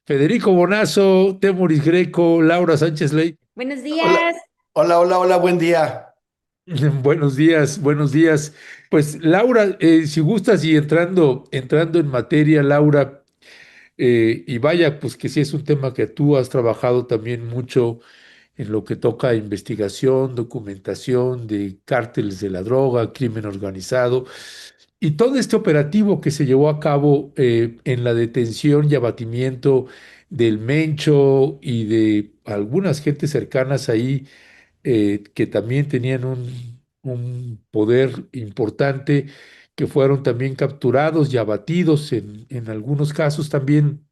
Federico Bonazo, Temoris Greco, Laura Sánchez Ley. Buenos Hola, días. hola, hola, hola, buen día. Buenos días, buenos días. Pues Laura, si gustas y entrando en materia, Laura, y vaya, pues que sí es un tema que tú has trabajado también mucho en lo que toca a investigación, documentación de cárteles de la droga, crimen organizado, y todo este operativo que se llevó a cabo en la detención y abatimiento del Mencho y de algunas gentes cercanas ahí que también tenían un poder importante, que fueron también capturados y abatidos en algunos casos también.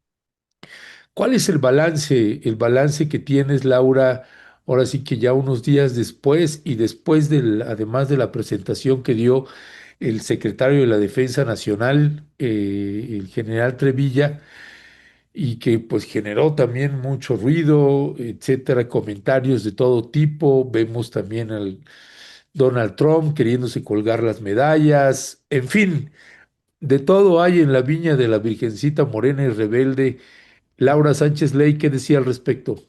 ¿Cuál es el balance que tienes, Laura, ahora sí que ya unos días después y después además de la presentación que dio el secretario de la Defensa Nacional, el general Trevilla, y que pues generó también mucho ruido, etcétera, comentarios de todo tipo? Vemos también al Donald Trump queriéndose colgar las medallas, en fin, de todo hay en la viña de la Virgencita Morena y Rebelde. Laura Sánchez Ley, ¿qué decía al respecto?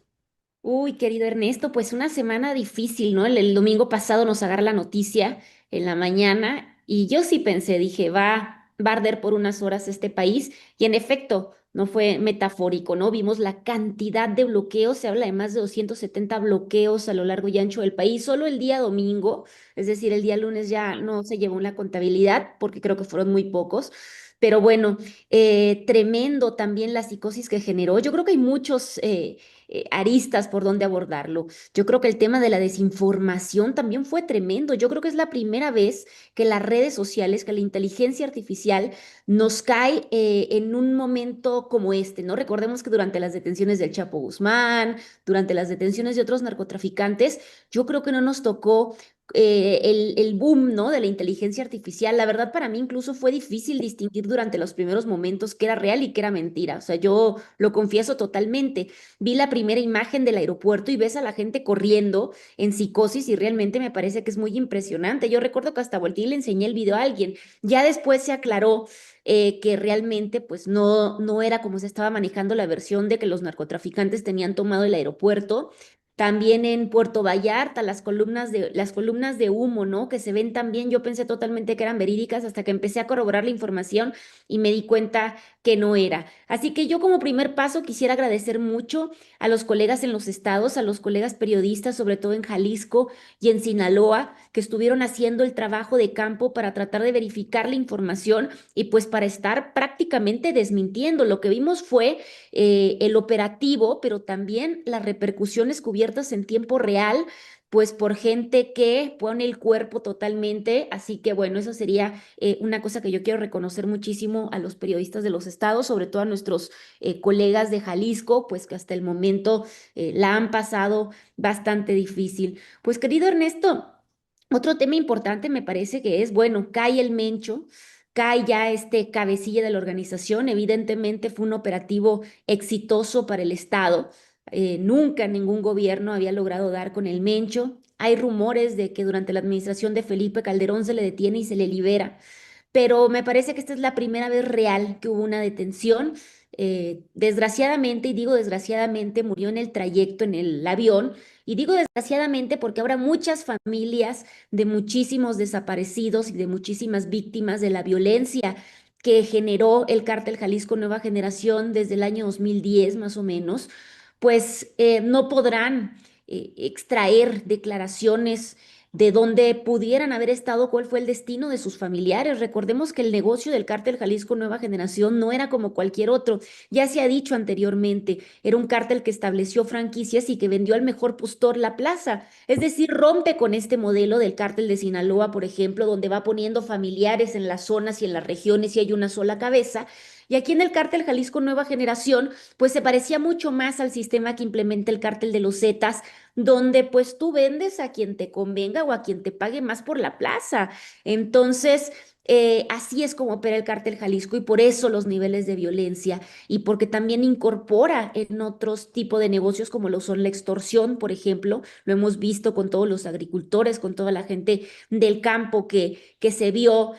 Uy, querido Ernesto, pues una semana difícil, ¿no? El domingo pasado nos agarra la noticia en la mañana y yo sí pensé, dije, va a arder por unas horas este país y en efecto, no fue metafórico, ¿no? Vimos la cantidad de bloqueos, se habla de más de 270 bloqueos a lo largo y ancho del país, solo el día domingo, es decir, el día lunes ya no se llevó la contabilidad porque creo que fueron muy pocos. Pero bueno, tremendo también la psicosis que generó. Yo creo que hay muchos aristas por donde abordarlo. Yo creo que el tema de la desinformación también fue tremendo. Yo creo que es la primera vez que las redes sociales, que la inteligencia artificial nos cae en un momento como este, ¿no? Recordemos que durante las detenciones del Chapo Guzmán, durante las detenciones de otros narcotraficantes, yo creo que no nos tocó el boom, ¿no? De la inteligencia artificial. La verdad, para mí incluso fue difícil distinguir durante los primeros momentos qué era real y qué era mentira. O sea, yo lo confieso totalmente. Vi la primera imagen del aeropuerto y ves a la gente corriendo en psicosis y realmente me parece que es muy impresionante. Yo recuerdo que hasta volteé y le enseñé el video a alguien. Ya después se aclaró que realmente pues no era como se estaba manejando la versión de que los narcotraficantes tenían tomado el aeropuerto. También en Puerto Vallarta, las columnas de humo, ¿no? Que se ven también, yo pensé totalmente que eran verídicas hasta que empecé a corroborar la información y me di cuenta que no era. Así que yo como primer paso quisiera agradecer mucho a los colegas en los estados, a los colegas periodistas, sobre todo en Jalisco y en Sinaloa, que estuvieron haciendo el trabajo de campo para tratar de verificar la información y pues para estar prácticamente desmintiendo. Lo que vimos fue el operativo, pero también las repercusiones cubiertas en tiempo real pues por gente que pone el cuerpo totalmente. Así que bueno, eso sería una cosa que yo quiero reconocer muchísimo a los periodistas de los estados, sobre todo a nuestros colegas de Jalisco, pues que hasta el momento la han pasado bastante difícil. Pues querido Ernesto, otro tema importante me parece que es, bueno, cae el Mencho. Cae ya este cabecilla de la organización. Evidentemente fue un operativo exitoso para el Estado. Nunca ningún gobierno había logrado dar con el Mencho. Hay rumores de que durante la administración de Felipe Calderón se le detiene y se le libera, pero me parece que esta es la primera vez real que hubo una detención. Desgraciadamente, y digo desgraciadamente, murió en el trayecto en el avión. Y digo desgraciadamente porque habrá muchas familias de muchísimos desaparecidos y de muchísimas víctimas de la violencia que generó el cártel Jalisco Nueva Generación desde el año 2010 más o menos, pues no podrán extraer declaraciones de dónde pudieran haber estado, cuál fue el destino de sus familiares. Recordemos que el negocio del cártel Jalisco Nueva Generación no era como cualquier otro. Ya se ha dicho anteriormente, era un cártel que estableció franquicias y que vendió al mejor postor la plaza. Es decir, rompe con este modelo del cártel de Sinaloa, por ejemplo, donde va poniendo familiares en las zonas y en las regiones y hay una sola cabeza. Y aquí en el cártel Jalisco Nueva Generación, pues se parecía mucho más al sistema que implementa el cártel de los Zetas, donde pues tú vendes a quien te convenga o a quien te pague más por la plaza. Entonces, así es como opera el cártel Jalisco y por eso los niveles de violencia y porque también incorpora en otros tipos de negocios como lo son la extorsión, por ejemplo, lo hemos visto con todos los agricultores, con toda la gente del campo que se vio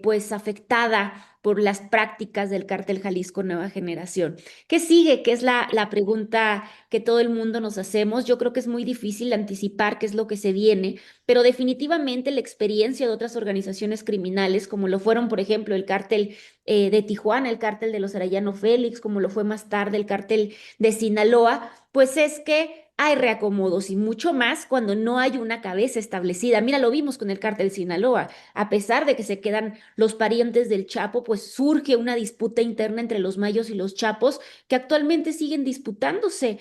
pues afectada por las prácticas del cártel Jalisco Nueva Generación. ¿Qué sigue? ¿Qué es la pregunta que todo el mundo nos hacemos? Yo creo que es muy difícil anticipar qué es lo que se viene, pero definitivamente la experiencia de otras organizaciones criminales, como lo fueron, por ejemplo, el cártel de Tijuana, el cártel de los Arellano Félix, como lo fue más tarde el cártel de Sinaloa, pues es que hay reacomodos y mucho más cuando no hay una cabeza establecida. Mira, lo vimos con el cártel Sinaloa. A pesar de que se quedan los parientes del Chapo, pues surge una disputa interna entre los mayos y los chapos que actualmente siguen disputándose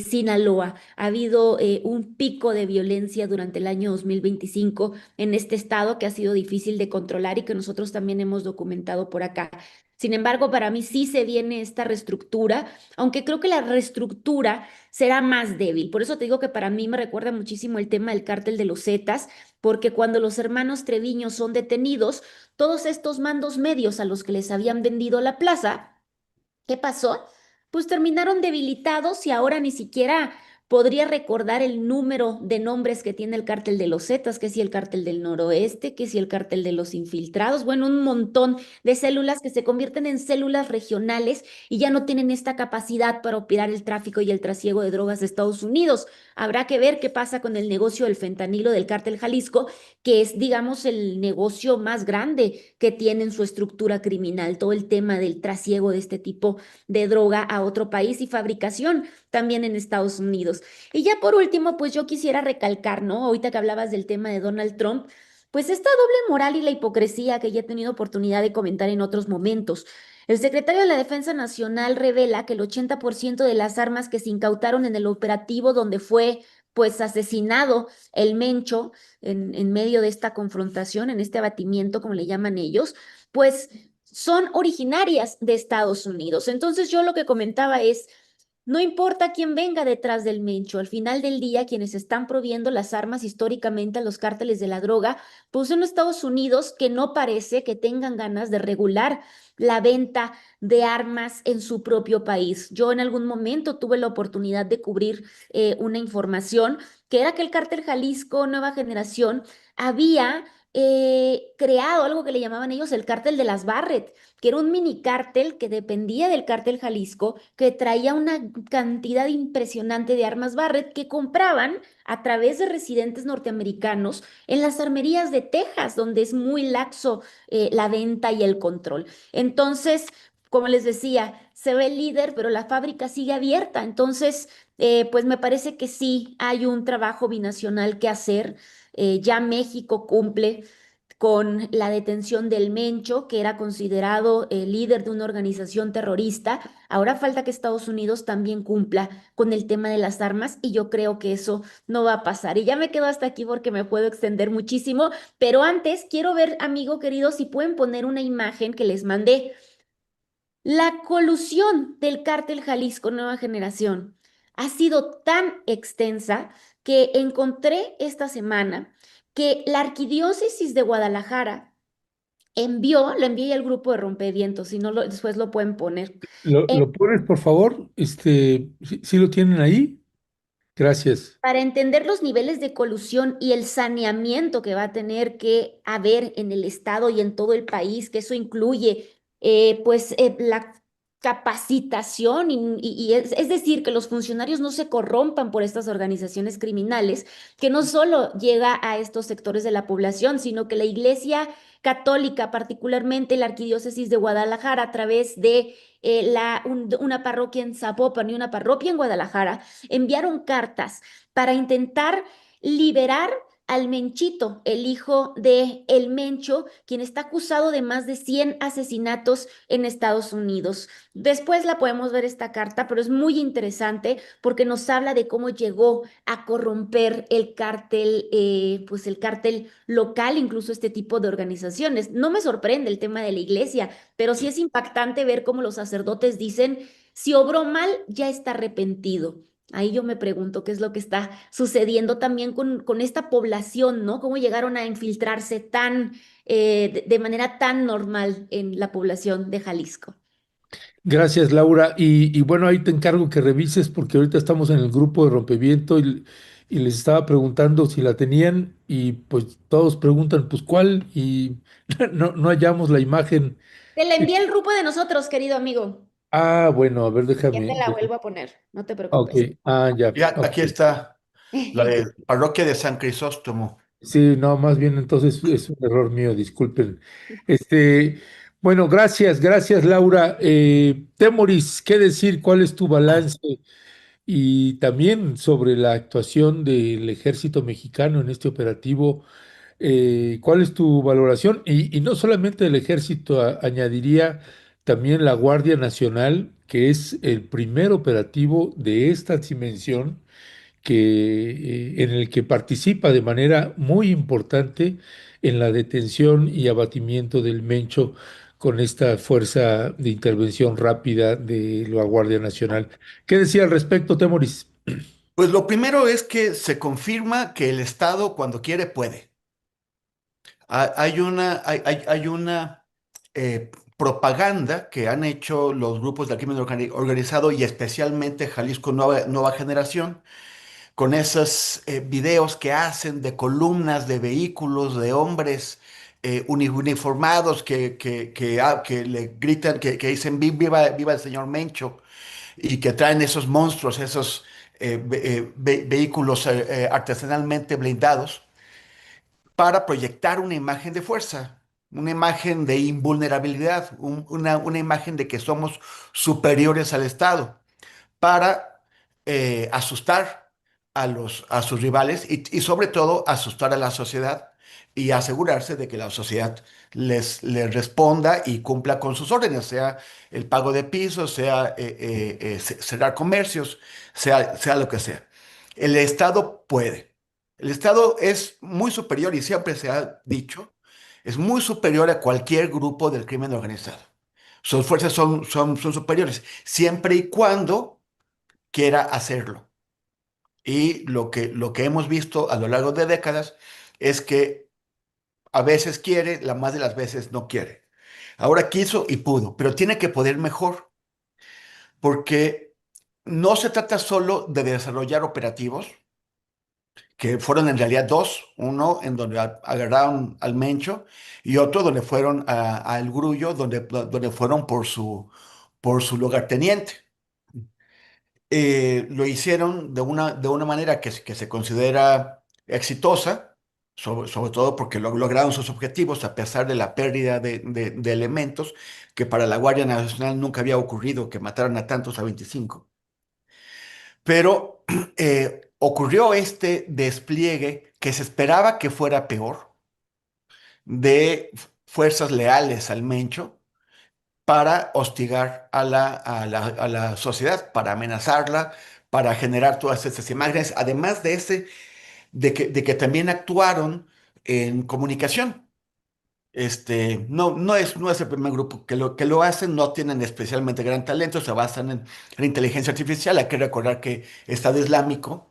Sinaloa. Ha habido un pico de violencia durante el año 2025 en este estado que ha sido difícil de controlar y que nosotros también hemos documentado por acá. Sin embargo, para mí sí se viene esta reestructura, aunque creo que la reestructura será más débil. Por eso te digo que para mí me recuerda muchísimo el tema del cártel de los Zetas, porque cuando los hermanos Treviño son detenidos, todos estos mandos medios a los que les habían vendido la plaza, ¿qué pasó? Pues terminaron debilitados y ahora ni siquiera podría recordar el número de nombres que tiene el cártel de los Zetas, que si el cártel del Noroeste, que si el cártel de los Infiltrados, bueno, un montón de células que se convierten en células regionales y ya no tienen esta capacidad para operar el tráfico y el trasiego de drogas de Estados Unidos. Habrá que ver qué pasa con el negocio del fentanilo del cártel Jalisco, que es, digamos, el negocio más grande que tiene en su estructura criminal, todo el tema del trasiego de este tipo de droga a otro país y fabricación también en Estados Unidos. Y ya por último, pues yo quisiera recalcar, ¿no? Ahorita que hablabas del tema de Donald Trump, pues esta doble moral y la hipocresía que ya he tenido oportunidad de comentar en otros momentos. El secretario de la Defensa Nacional revela que el 80% de las armas que se incautaron en el operativo donde fue pues asesinado el Mencho en medio de esta confrontación, en este abatimiento, como le llaman ellos, pues son originarias de Estados Unidos. Entonces yo lo que comentaba es, no importa quién venga detrás del Mencho, al final del día quienes están proviendo las armas históricamente a los cárteles de la droga, pues son Estados Unidos que no parece que tengan ganas de regular la venta de armas en su propio país. Yo en algún momento tuve la oportunidad de cubrir una información que era que el cártel Jalisco Nueva Generación había creado algo que le llamaban ellos el cártel de las Barrett, que era un mini cártel que dependía del cártel Jalisco, que traía una cantidad impresionante de armas Barrett que compraban a través de residentes norteamericanos en las armerías de Texas, donde es muy laxo la venta y el control. Entonces, como les decía, se ve el líder, pero la fábrica sigue abierta. Entonces, pues me parece que sí hay un trabajo binacional que hacer. Ya México cumple con la detención del Mencho, que era considerado el líder de una organización terrorista. Ahora falta que Estados Unidos también cumpla con el tema de las armas y yo creo que eso no va a pasar. Y ya me quedo hasta aquí porque me puedo extender muchísimo, pero antes quiero ver, amigo querido, si pueden poner una imagen que les mandé. La colusión del cártel Jalisco Nueva Generación ha sido tan extensa que encontré esta semana que la Arquidiócesis de Guadalajara lo envié al grupo de Rompevientos, si no después lo pueden poner. ¿Lo, eh, lo pones, por favor? ¿Sí lo tienen ahí? Gracias. para entender los niveles de colusión y el saneamiento que va a tener que haber en el estado y en todo el país, que eso incluye la capacitación y es decir, que los funcionarios no se corrompan por estas organizaciones criminales, que no solo llega a estos sectores de la población, sino que la Iglesia Católica, particularmente la Arquidiócesis de Guadalajara, a través de una parroquia en Zapopan y una parroquia en Guadalajara, enviaron cartas para intentar liberar al Menchito, el hijo de El Mencho, quien está acusado de más de 100 asesinatos en Estados Unidos. Después la podemos ver esta carta, pero es muy interesante porque nos habla de cómo llegó a corromper el cártel, pues el cártel local, incluso este tipo de organizaciones. No me sorprende el tema de la iglesia, pero sí es impactante ver cómo los sacerdotes dicen, si obró mal, ya está arrepentido. Ahí yo me pregunto qué es lo que está sucediendo también con esta población, ¿no? ¿Cómo llegaron a infiltrarse de manera tan normal en la población de Jalisco? Gracias, Laura. Y bueno, ahí te encargo que revises porque ahorita estamos en el grupo de Rompeviento y les estaba preguntando si la tenían y pues todos preguntan, pues ¿cuál? Y no hallamos la imagen. Te la envié al grupo de nosotros, querido amigo. Ah, bueno, a ver, Ya te déjame. la vuelvo a poner, no te Ok, preocupes. ya, Ya, ok. aquí está la de Parroquia de San Crisóstomo. Sí, no, más bien entonces es un error mío, disculpen. Este, bueno, gracias Laura. Temoris, ¿qué decir? ¿Cuál es tu balance? Y también sobre la actuación del ejército mexicano en este operativo, ¿cuál es tu valoración? Y no solamente el ejército, añadiría también la Guardia Nacional, que es el primer operativo de esta dimensión en el que participa de manera muy importante en la detención y abatimiento del Mencho con esta fuerza de intervención rápida de la Guardia Nacional. ¿Qué decía al respecto, Temoris? Pues lo primero es que se confirma que el Estado cuando quiere puede. Hay una propaganda que han hecho los grupos del crimen organizado y especialmente Jalisco Nueva Generación con esos videos que hacen de columnas de vehículos, de hombres uniformados que le gritan, que dicen viva, viva el señor Mencho, y que traen esos monstruos, esos vehículos artesanalmente blindados, para proyectar una imagen de fuerza, una imagen de invulnerabilidad, una imagen de que somos superiores al Estado para asustar a sus rivales y sobre todo asustar a la sociedad y asegurarse de que la sociedad les responda y cumpla con sus órdenes, sea el pago de pisos, sea cerrar comercios, sea lo que sea. El Estado puede. El Estado es muy superior y siempre se ha dicho, es muy superior a cualquier grupo del crimen organizado. Sus fuerzas son superiores, siempre y cuando quiera hacerlo. Y lo que hemos visto a lo largo de décadas es que a veces quiere, la más de las veces no quiere. Ahora quiso y pudo, pero tiene que poder mejor, porque no se trata solo de desarrollar operativos, que fueron en realidad dos, uno en donde agarraron al Mencho y otro donde fueron al Grullo, donde fueron por su lugarteniente. Lo hicieron de una manera que se considera exitosa, sobre todo porque lograron sus objetivos a pesar de la pérdida de elementos, que para la Guardia Nacional nunca había ocurrido que mataran a tantos, a 25. Pero ocurrió este despliegue que se esperaba que fuera peor, de fuerzas leales al Mencho para hostigar a la sociedad, para amenazarla, para generar todas estas imágenes, además de que también actuaron en comunicación. No es el primer grupo que lo hacen, no tienen especialmente gran talento, se basan en la inteligencia artificial. Hay que recordar que Estado Islámico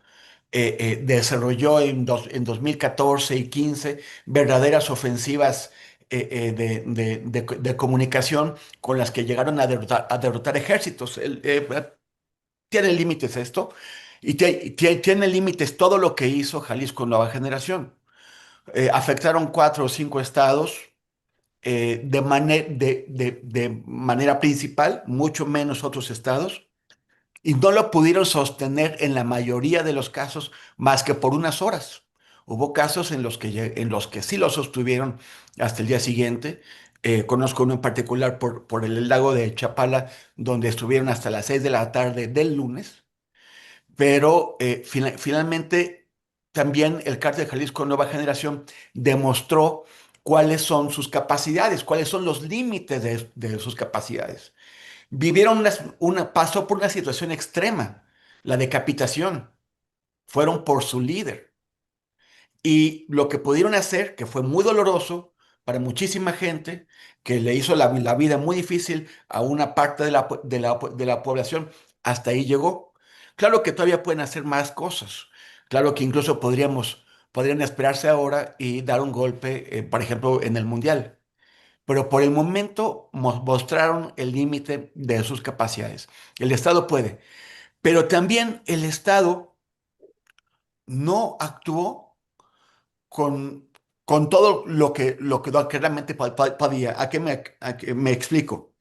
desarrolló en 2014 y 15 verdaderas ofensivas de comunicación con las que llegaron a derrotar ejércitos. Tiene límites esto, y tiene límites todo lo que hizo Jalisco Nueva Generación. Afectaron 4 o 5 estados de manera principal, mucho menos otros estados, y no lo pudieron sostener en la mayoría de los casos más que por unas horas. Hubo casos en los que sí lo sostuvieron hasta el día siguiente. Conozco uno en particular por el lago de Chapala, donde estuvieron hasta las 6 de la tarde del lunes, pero finalmente también el Cártel de Jalisco Nueva Generación demostró cuáles son sus capacidades, cuáles son los límites de sus capacidades. Pasó por una situación extrema, la decapitación. Fueron por su líder. Y lo que pudieron hacer, que fue muy doloroso para muchísima gente, que le hizo la vida muy difícil a una parte de la población, hasta ahí llegó. Claro que todavía pueden hacer más cosas. Claro que incluso podrían esperarse ahora y dar un golpe, por ejemplo, en el Mundial. Pero por el momento mostraron el límite de sus capacidades. El Estado puede, pero también el Estado no actuó con, con todo lo que realmente podía. ¿A qué me explico?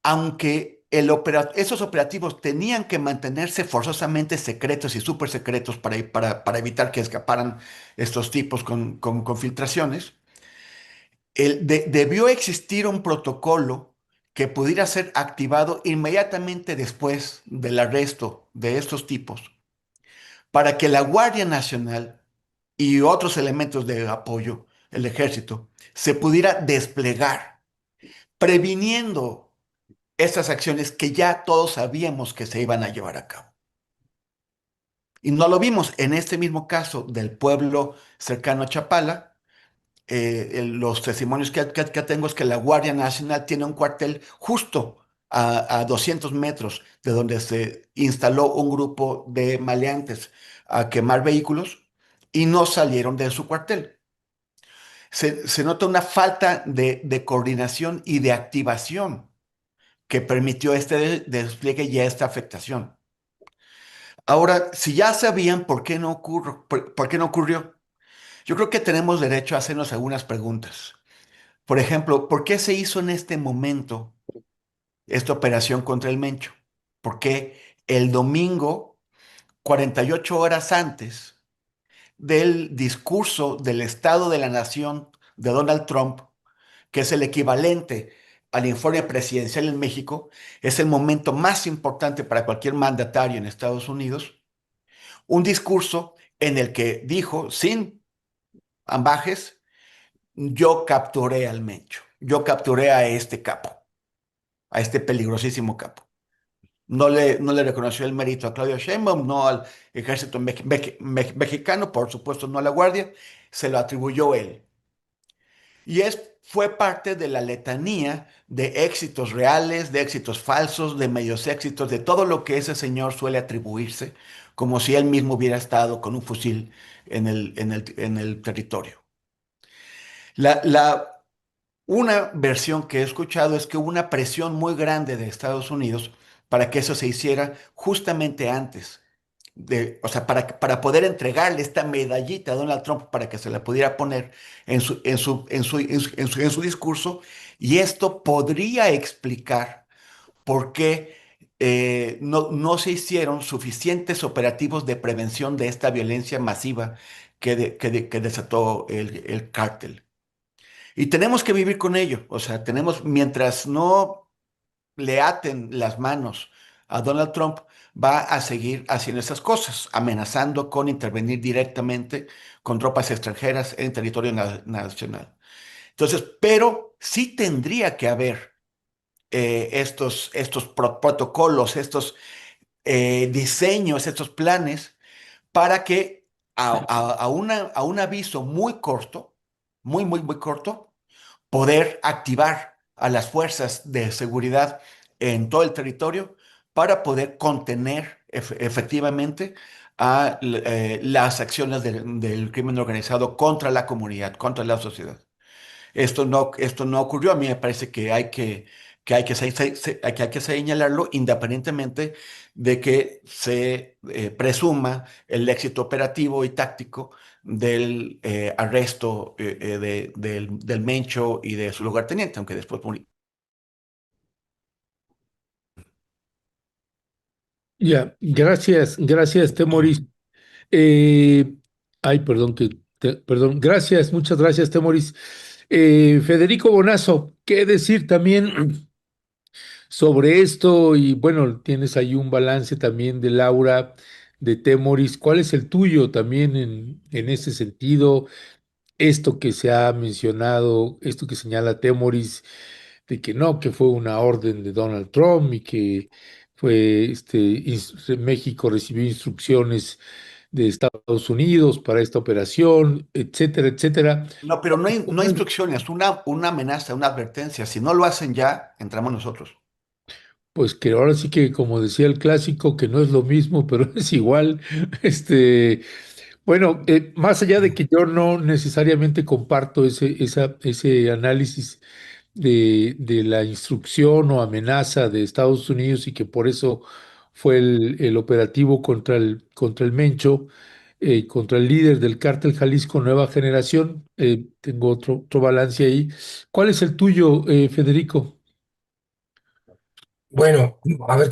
Aunque esos operativos tenían que mantenerse forzosamente secretos y súper secretos para evitar que escaparan estos tipos con filtraciones, debió existir un protocolo que pudiera ser activado inmediatamente después del arresto de estos tipos para que la Guardia Nacional y otros elementos de apoyo, el ejército, se pudiera desplegar, previniendo estas acciones que ya todos sabíamos que se iban a llevar a cabo. Y no lo vimos en este mismo caso del pueblo cercano a Chapala. Los testimonios que tengo es que la Guardia Nacional tiene un cuartel justo a 200 metros de donde se instaló un grupo de maleantes a quemar vehículos y no salieron de su cuartel. Se nota una falta de coordinación y de activación que permitió este despliegue y esta afectación. Ahora, si ya sabían por qué no ocurrió, yo creo que tenemos derecho a hacernos algunas preguntas. Por ejemplo, ¿por qué se hizo en este momento esta operación contra el Mencho? ¿Por qué el domingo, 48 horas antes del discurso del Estado de la Nación de Donald Trump, que es el equivalente al informe presidencial en México, es el momento más importante para cualquier mandatario en Estados Unidos? Un discurso en el que dijo, sin ambajes, yo capturé al Mencho, yo capturé a este capo, a este peligrosísimo capo. No le reconoció el mérito a Claudio Sheinbaum, no al ejército mexicano, por supuesto no a la Guardia, se lo atribuyó él. Fue parte de la letanía de éxitos reales, de éxitos falsos, de medios éxitos, de todo lo que ese señor suele atribuirse, como si él mismo hubiera estado con un fusil en el territorio. La, la, una versión que he escuchado es que hubo una presión muy grande de Estados Unidos para que eso se hiciera justamente antes o sea, para poder entregarle esta medallita a Donald Trump para que se la pudiera poner en su discurso. Y esto podría explicar por qué no se hicieron suficientes operativos de prevención de esta violencia masiva que desató el cártel. Y tenemos que vivir con ello. O sea, mientras no le aten las manos a Donald Trump, va a seguir haciendo esas cosas, amenazando con intervenir directamente con tropas extranjeras en territorio nacional. Entonces, pero sí tendría que haber estos protocolos, estos diseños, estos planes para que a un aviso muy corto, muy corto, poder activar a las fuerzas de seguridad en todo el territorio para poder contener efectivamente las acciones del crimen organizado contra la comunidad, contra la sociedad. Esto no ocurrió. A mí me parece que hay que señalarlo independientemente de que se presuma el éxito operativo y táctico del arresto del Mencho y de su lugarteniente, aunque después murió. Ya, gracias, Temoris. Eh, ay, perdón, perdón, gracias, muchas gracias, Temoris. Federico Bonazo, ¿qué decir también sobre esto? Y bueno, tienes ahí un balance también de Laura, de Temoris. ¿Cuál es el tuyo también en ese sentido? Esto que se ha mencionado, esto que señala Temoris, de que no, que fue una orden de Donald Trump y que México recibió instrucciones de Estados Unidos para esta operación, etcétera, etcétera. No, pero no hay instrucciones, una amenaza, una advertencia. Si no lo hacen ya, entramos nosotros. Pues que ahora sí que, como decía el clásico, que no es lo mismo, pero es igual. Bueno, más allá de que yo no necesariamente comparto ese análisis de la instrucción o amenaza de Estados Unidos y que por eso fue el operativo contra el Mencho, contra el líder del cártel Jalisco Nueva Generación. Tengo otro balance ahí. ¿Cuál es el tuyo, Federico? Bueno, a ver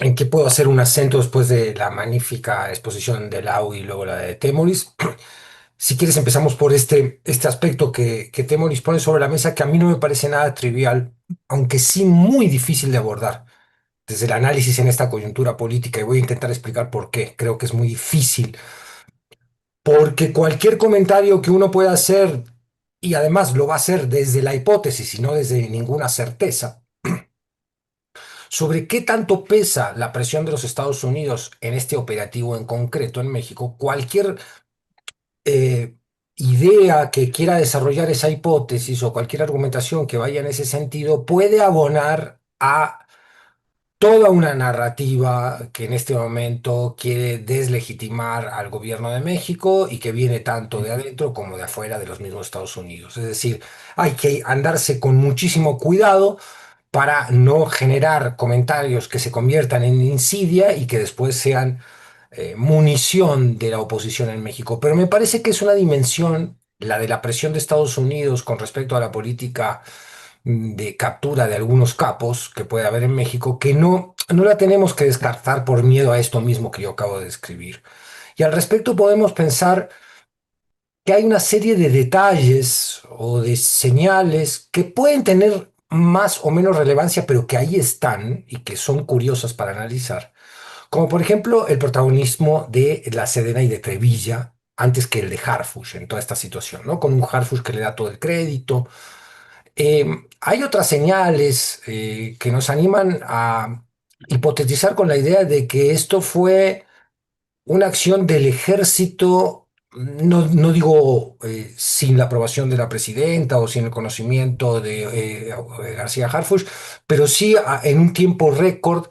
en qué puedo hacer un acento después de la magnífica exposición de Lau y luego la de Temoris. Si quieres, empezamos por este aspecto que Temoris pone sobre la mesa, que a mí no me parece nada trivial, aunque sí muy difícil de abordar desde el análisis en esta coyuntura política, y voy a intentar explicar por qué. Creo que es muy difícil, porque cualquier comentario que uno pueda hacer, y además lo va a hacer desde la hipótesis y no desde ninguna certeza, sobre qué tanto pesa la presión de los Estados Unidos en este operativo en concreto en México, cualquier eh, idea que quiera desarrollar esa hipótesis o cualquier argumentación que vaya en ese sentido puede abonar a toda una narrativa que en este momento quiere deslegitimar al gobierno de México y que viene tanto de adentro como de afuera de los mismos Estados Unidos. Es decir, hay que andarse con muchísimo cuidado para no generar comentarios que se conviertan en insidia y que después sean munición de la oposición en México. Pero me parece que es una dimensión, la de la presión de Estados Unidos con respecto a la política de captura de algunos capos que puede haber en México, que no la tenemos que descartar por miedo a esto mismo que yo acabo de describir. Y al respecto podemos pensar que hay una serie de detalles o de señales que pueden tener más o menos relevancia, pero que ahí están y que son curiosas para analizar. Como por ejemplo el protagonismo de la Sedena y de Trevilla antes que el de Harfuch en toda esta situación, ¿no? Con un Harfuch que le da todo el crédito. Hay otras señales que nos animan a hipotetizar con la idea de que esto fue una acción del ejército, no digo sin la aprobación de la presidenta o sin el conocimiento de García Harfuch, pero sí en un tiempo récord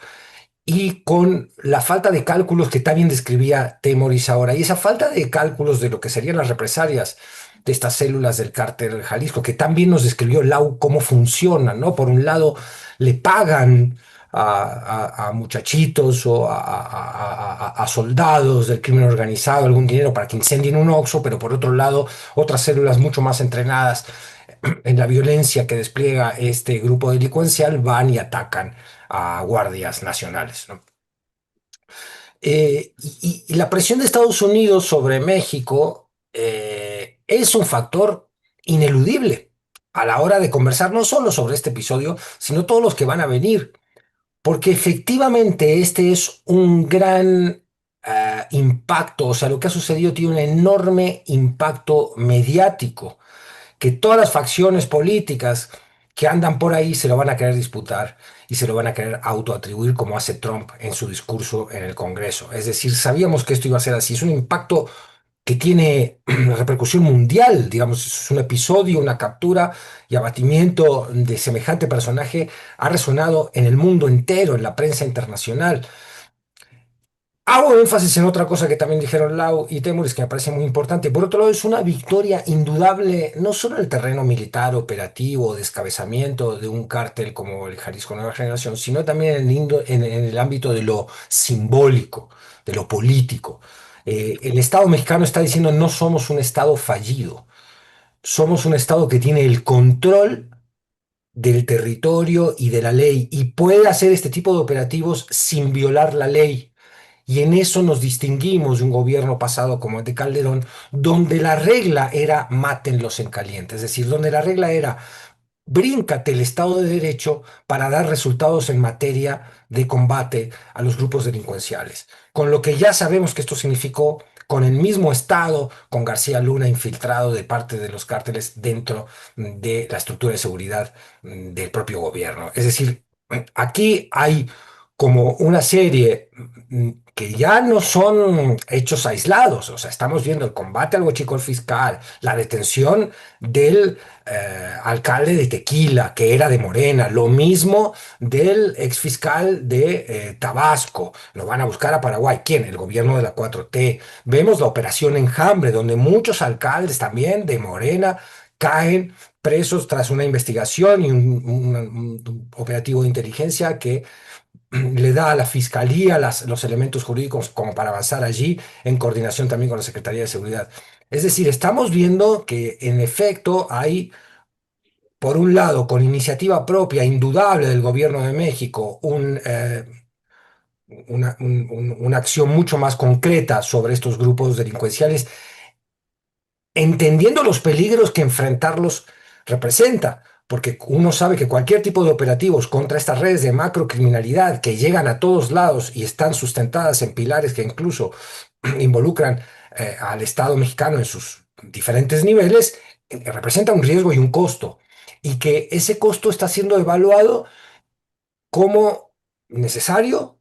y con la falta de cálculos que también describía Temoris ahora, y esa falta de cálculos de lo que serían las represalias de estas células del cártel Jalisco, que también nos describió Lau cómo funcionan, ¿no? Por un lado, le pagan a muchachitos o a soldados del crimen organizado algún dinero para que incendien un Oxxo, pero por otro lado, otras células mucho más entrenadas en la violencia que despliega este grupo delincuencial van y atacan a guardias nacionales, ¿no? Y la presión de Estados Unidos sobre México es un factor ineludible a la hora de conversar no solo sobre este episodio, sino todos los que van a venir, porque efectivamente este es un gran impacto, o sea, lo que ha sucedido tiene un enorme impacto mediático que todas las facciones políticas que andan por ahí se lo van a querer disputar y se lo van a querer autoatribuir como hace Trump en su discurso en el Congreso. Es decir, sabíamos que esto iba a ser así. Es un impacto que tiene repercusión mundial, digamos, es un episodio, una captura y abatimiento de semejante personaje ha resonado en el mundo entero, en la prensa internacional. Hago énfasis en otra cosa que también dijeron Lau y Temuris, que me parece muy importante. Por otro lado, es una victoria indudable, no solo en el terreno militar, operativo, descabezamiento de un cártel como el Jalisco Nueva Generación, sino también en el ámbito de lo simbólico, de lo político. El Estado mexicano está diciendo no somos un Estado fallido, somos un Estado que tiene el control del territorio y de la ley y puede hacer este tipo de operativos sin violar la ley. Y en eso nos distinguimos de un gobierno pasado como el de Calderón, donde la regla era mátenlos en caliente, es decir, donde la regla era bríncate el Estado de Derecho para dar resultados en materia de combate a los grupos delincuenciales. Con lo que ya sabemos que esto significó con el mismo Estado, con García Luna infiltrado de parte de los cárteles dentro de la estructura de seguridad del propio gobierno. Es decir, aquí hay como una serie que ya no son hechos aislados, o sea, estamos viendo el combate al huachicol fiscal, la detención del alcalde de Tequila, que era de Morena, lo mismo del exfiscal de Tabasco, lo van a buscar a Paraguay. ¿Quién? El gobierno de la 4T. Vemos la operación Enjambre, donde muchos alcaldes también de Morena caen presos tras una investigación y un operativo de inteligencia que le da a la Fiscalía los elementos jurídicos como para avanzar allí, en coordinación también con la Secretaría de Seguridad. Es decir, estamos viendo que en efecto hay, por un lado, con iniciativa propia, indudable del gobierno de México, una acción mucho más concreta sobre estos grupos delincuenciales, entendiendo los peligros que enfrentarlos representa, porque uno sabe que cualquier tipo de operativos contra estas redes de macrocriminalidad que llegan a todos lados y están sustentadas en pilares que incluso involucran al Estado mexicano en sus diferentes niveles, representa un riesgo y un costo, y que ese costo está siendo evaluado como necesario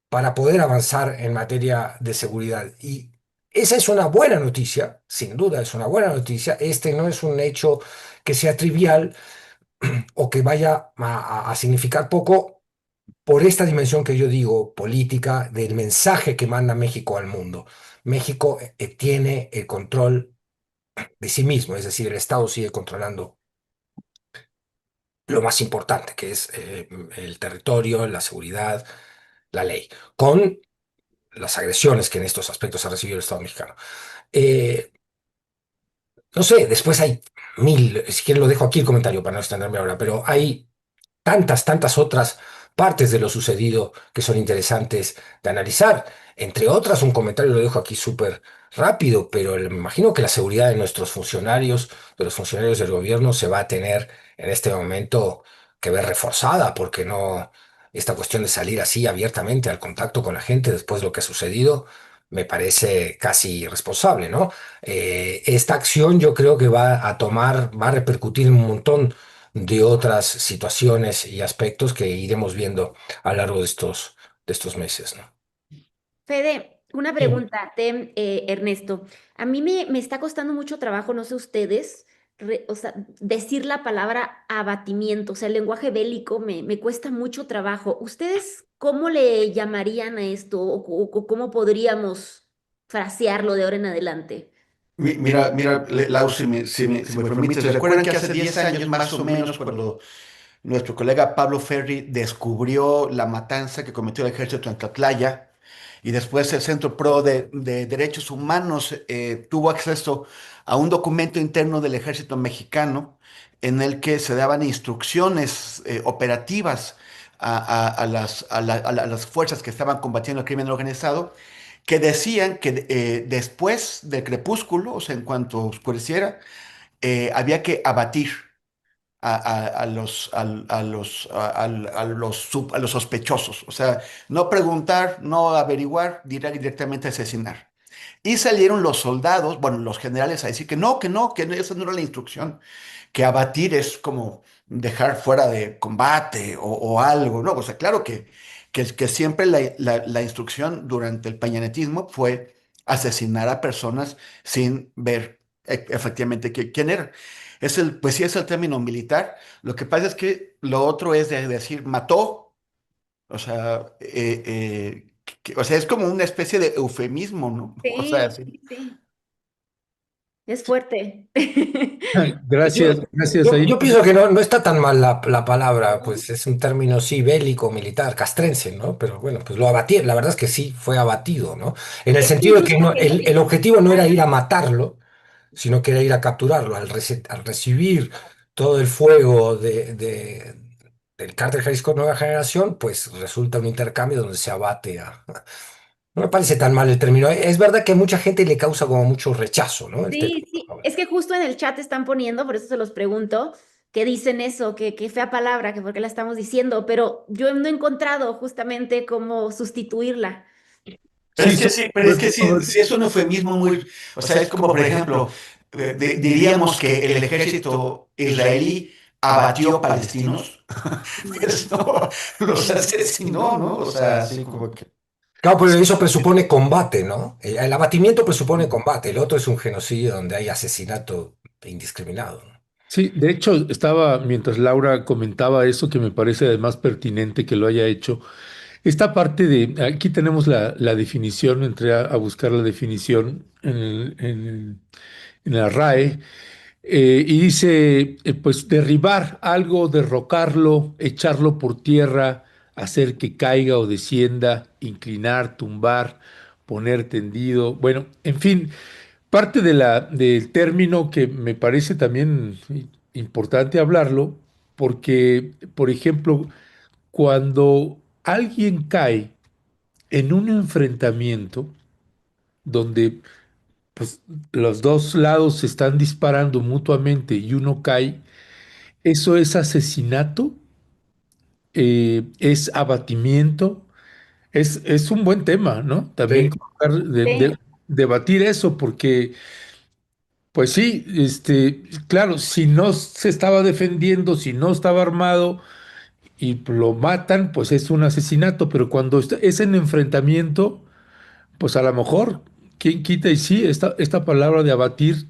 para poder avanzar en materia de seguridad. Y esa es una buena noticia, sin duda es una buena noticia. Este no es un hecho que sea trivial o que vaya a significar poco por esta dimensión que yo digo, política, del mensaje que manda México al mundo. México tiene el control de sí mismo, es decir, el Estado sigue controlando lo más importante, que es el territorio, la seguridad, la ley, con las agresiones que en estos aspectos ha recibido el Estado mexicano. Eh, no sé, después hay mil, si quieren lo dejo aquí el comentario para no extenderme ahora, pero hay tantas otras partes de lo sucedido que son interesantes de analizar. Entre otras, un comentario lo dejo aquí súper rápido, pero me imagino que la seguridad de nuestros funcionarios, de los funcionarios del gobierno, se va a tener en este momento que ver reforzada, porque no, esta cuestión de salir así abiertamente al contacto con la gente después de lo que ha sucedido, me parece casi irresponsable, ¿no? Esta acción yo creo que va a tomar, va a repercutir en un montón de otras situaciones y aspectos que iremos viendo a lo largo de estos meses, ¿no? Fede, una Sí. pregunta de Ernesto. A mí me está costando mucho trabajo, no sé ustedes, o sea, decir la palabra abatimiento, o sea, el lenguaje bélico me cuesta mucho trabajo. ¿Ustedes cómo le llamarían a esto o cómo podríamos frasearlo de ahora en adelante? Mira, Lau, si me permites, recuerdan que hace 10 años más o menos, cuando nuestro colega Pablo Ferri descubrió la matanza que cometió el ejército en Tlatlaya y después el Centro Pro de Derechos Humanos tuvo acceso a un documento interno del ejército mexicano en el que se daban instrucciones operativas a las fuerzas que estaban combatiendo el crimen organizado, que decían que después del crepúsculo, o sea, en cuanto oscureciera, había que abatir a los sospechosos. O sea, no preguntar, no averiguar, directamente asesinar. Y salieron los soldados, bueno, los generales a decir que esa no era la instrucción, que abatir es como dejar fuera de combate o algo, ¿no? O sea, claro que siempre la instrucción durante el pañanetismo fue asesinar a personas sin ver efectivamente quién era. Pues sí es el término militar. Lo que pasa es que lo otro es de decir mató, o sea, o sea, es como una especie de eufemismo, ¿no? O sea, Sí, sí. sí, sí. Es fuerte. Yo, Gracias, gracias ahí. yo pienso que no está tan mal la palabra, pues es un término, sí, bélico, militar, castrense, ¿no? Pero bueno, pues lo abatí, la verdad es que sí fue abatido, ¿no? En el Es que sentido de que incluso el objetivo no era ir a matarlo, sino que era ir a capturarlo. Al recibir todo el fuego del cártel Jalisco Nueva Generación, pues resulta un intercambio donde se abate a... No me parece tan mal el término. Es verdad que a mucha gente le causa como mucho rechazo, ¿no? El sí, término. sí, es que justo en el chat están poniendo, por eso se los pregunto, que dicen eso, que fea palabra, que por qué la estamos diciendo, pero yo no he encontrado justamente cómo sustituirla. Pero Sí, es que sí, pero es que sí es un eufemismo muy, o sea, es como, por ejemplo, diríamos que el ejército israelí abatió palestinos, pues no, los asesinó, ¿no? O sea, así como que... Claro, pero eso presupone combate, ¿no? El abatimiento presupone combate, el otro es un genocidio donde hay asesinato indiscriminado, ¿no? sí, de hecho, estaba, mientras Laura comentaba eso, que me parece además pertinente que lo haya hecho, esta parte de, aquí tenemos la definición, entré a buscar la definición en la RAE, y dice, pues derribar algo, derrocarlo, echarlo por tierra, hacer que caiga o descienda, inclinar, tumbar, poner tendido. Bueno, en fin, parte del término que me parece también importante hablarlo, porque, por ejemplo, cuando alguien cae en un enfrentamiento donde pues, los dos lados se están disparando mutuamente y uno cae, eso es asesinato, es abatimiento, es un buen tema, ¿no? También Sí. colocar, Sí. debatir eso, porque, pues sí, claro, si no se estaba defendiendo, si no estaba armado y lo matan, pues es un asesinato, pero cuando es en enfrentamiento, pues a lo mejor, quién quita y sí, esta palabra de abatir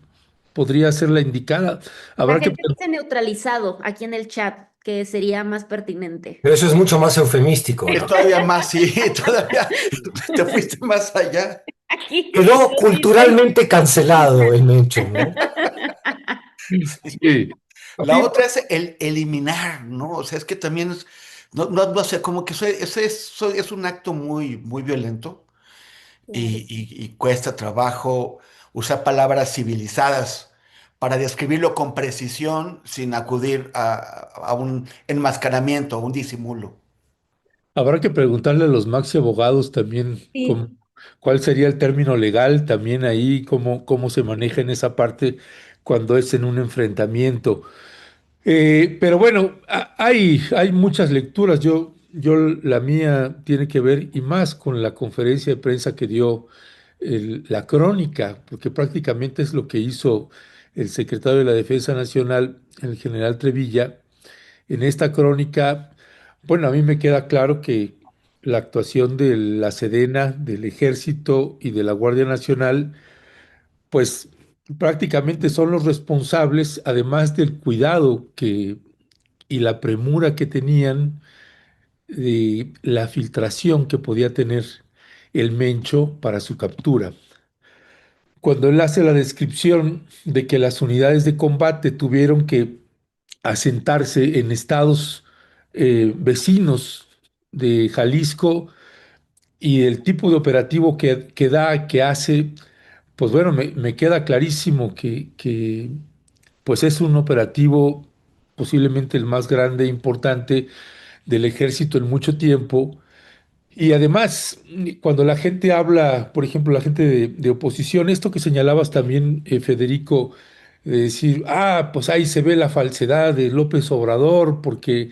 podría ser la indicada. La Habrá que gente dice neutralizado aquí en el chat, que sería más pertinente. Pero eso es mucho más eufemístico, Es ¿no? todavía más, sí, todavía te fuiste más allá. Aquí Quedó nos dicen. culturalmente cancelado el Mencho, ¿no? Sí, La sí, otra es el eliminar, ¿no? O sea, es que también es, no sé, como que es un acto muy violento Claro. y cuesta trabajo usar palabras civilizadas para describirlo con precisión sin acudir a un enmascaramiento, a un disimulo. habrá que preguntarle a los maxi abogados también Sí. cuál sería el término legal también ahí, cómo se maneja en esa parte cuando es en un enfrentamiento. Pero bueno, hay muchas lecturas. La mía tiene que ver y más con la conferencia de prensa que dio la crónica, porque prácticamente es lo que hizo el secretario de la Defensa Nacional, el general Trevilla. En esta crónica, bueno, a mí me queda claro que la actuación de la Sedena, del Ejército y de la Guardia Nacional, pues prácticamente son los responsables, además del cuidado y la premura que tenían de la filtración que podía tener el Mencho para su captura. Cuando él hace la descripción de que las unidades de combate tuvieron que asentarse en estados vecinos de Jalisco y el tipo de operativo que hace, pues bueno, me queda clarísimo que pues es un operativo posiblemente el más grande e importante del ejército en mucho tiempo. Y además, cuando la gente habla, por ejemplo, la gente de oposición, esto que señalabas también, Federico, de decir, pues ahí se ve la falsedad de López Obrador, porque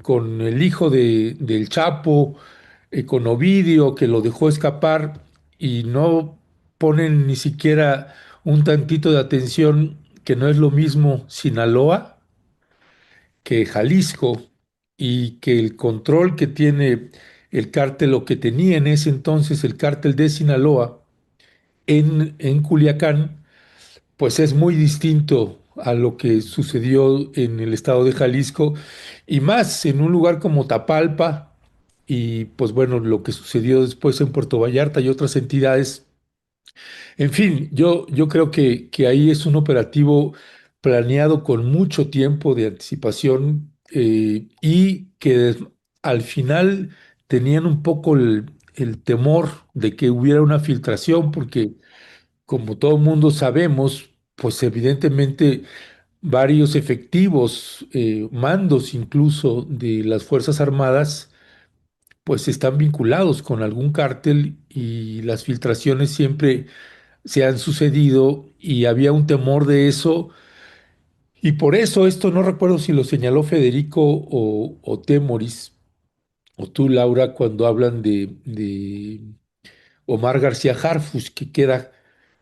con el hijo del Chapo, con Ovidio, que lo dejó escapar y no ponen ni siquiera un tantito de atención, que no es lo mismo Sinaloa que Jalisco y que el control que tiene el cártel o que tenía en ese entonces el cártel de Sinaloa en Culiacán, pues es muy distinto a lo que sucedió en el estado de Jalisco y más en un lugar como Tapalpa y pues bueno, lo que sucedió después en Puerto Vallarta y otras entidades. En fin, yo creo que ahí es un operativo planeado con mucho tiempo de anticipación y que al final tenían un poco el temor de que hubiera una filtración, porque como todo mundo sabemos, pues evidentemente varios efectivos, mandos incluso de las Fuerzas Armadas, pues están vinculados con algún cártel y las filtraciones siempre se han sucedido y había un temor de eso. Y por eso esto no recuerdo si lo señaló Federico o Temoris o tú, Laura, cuando hablan de Omar García Harfuch, que queda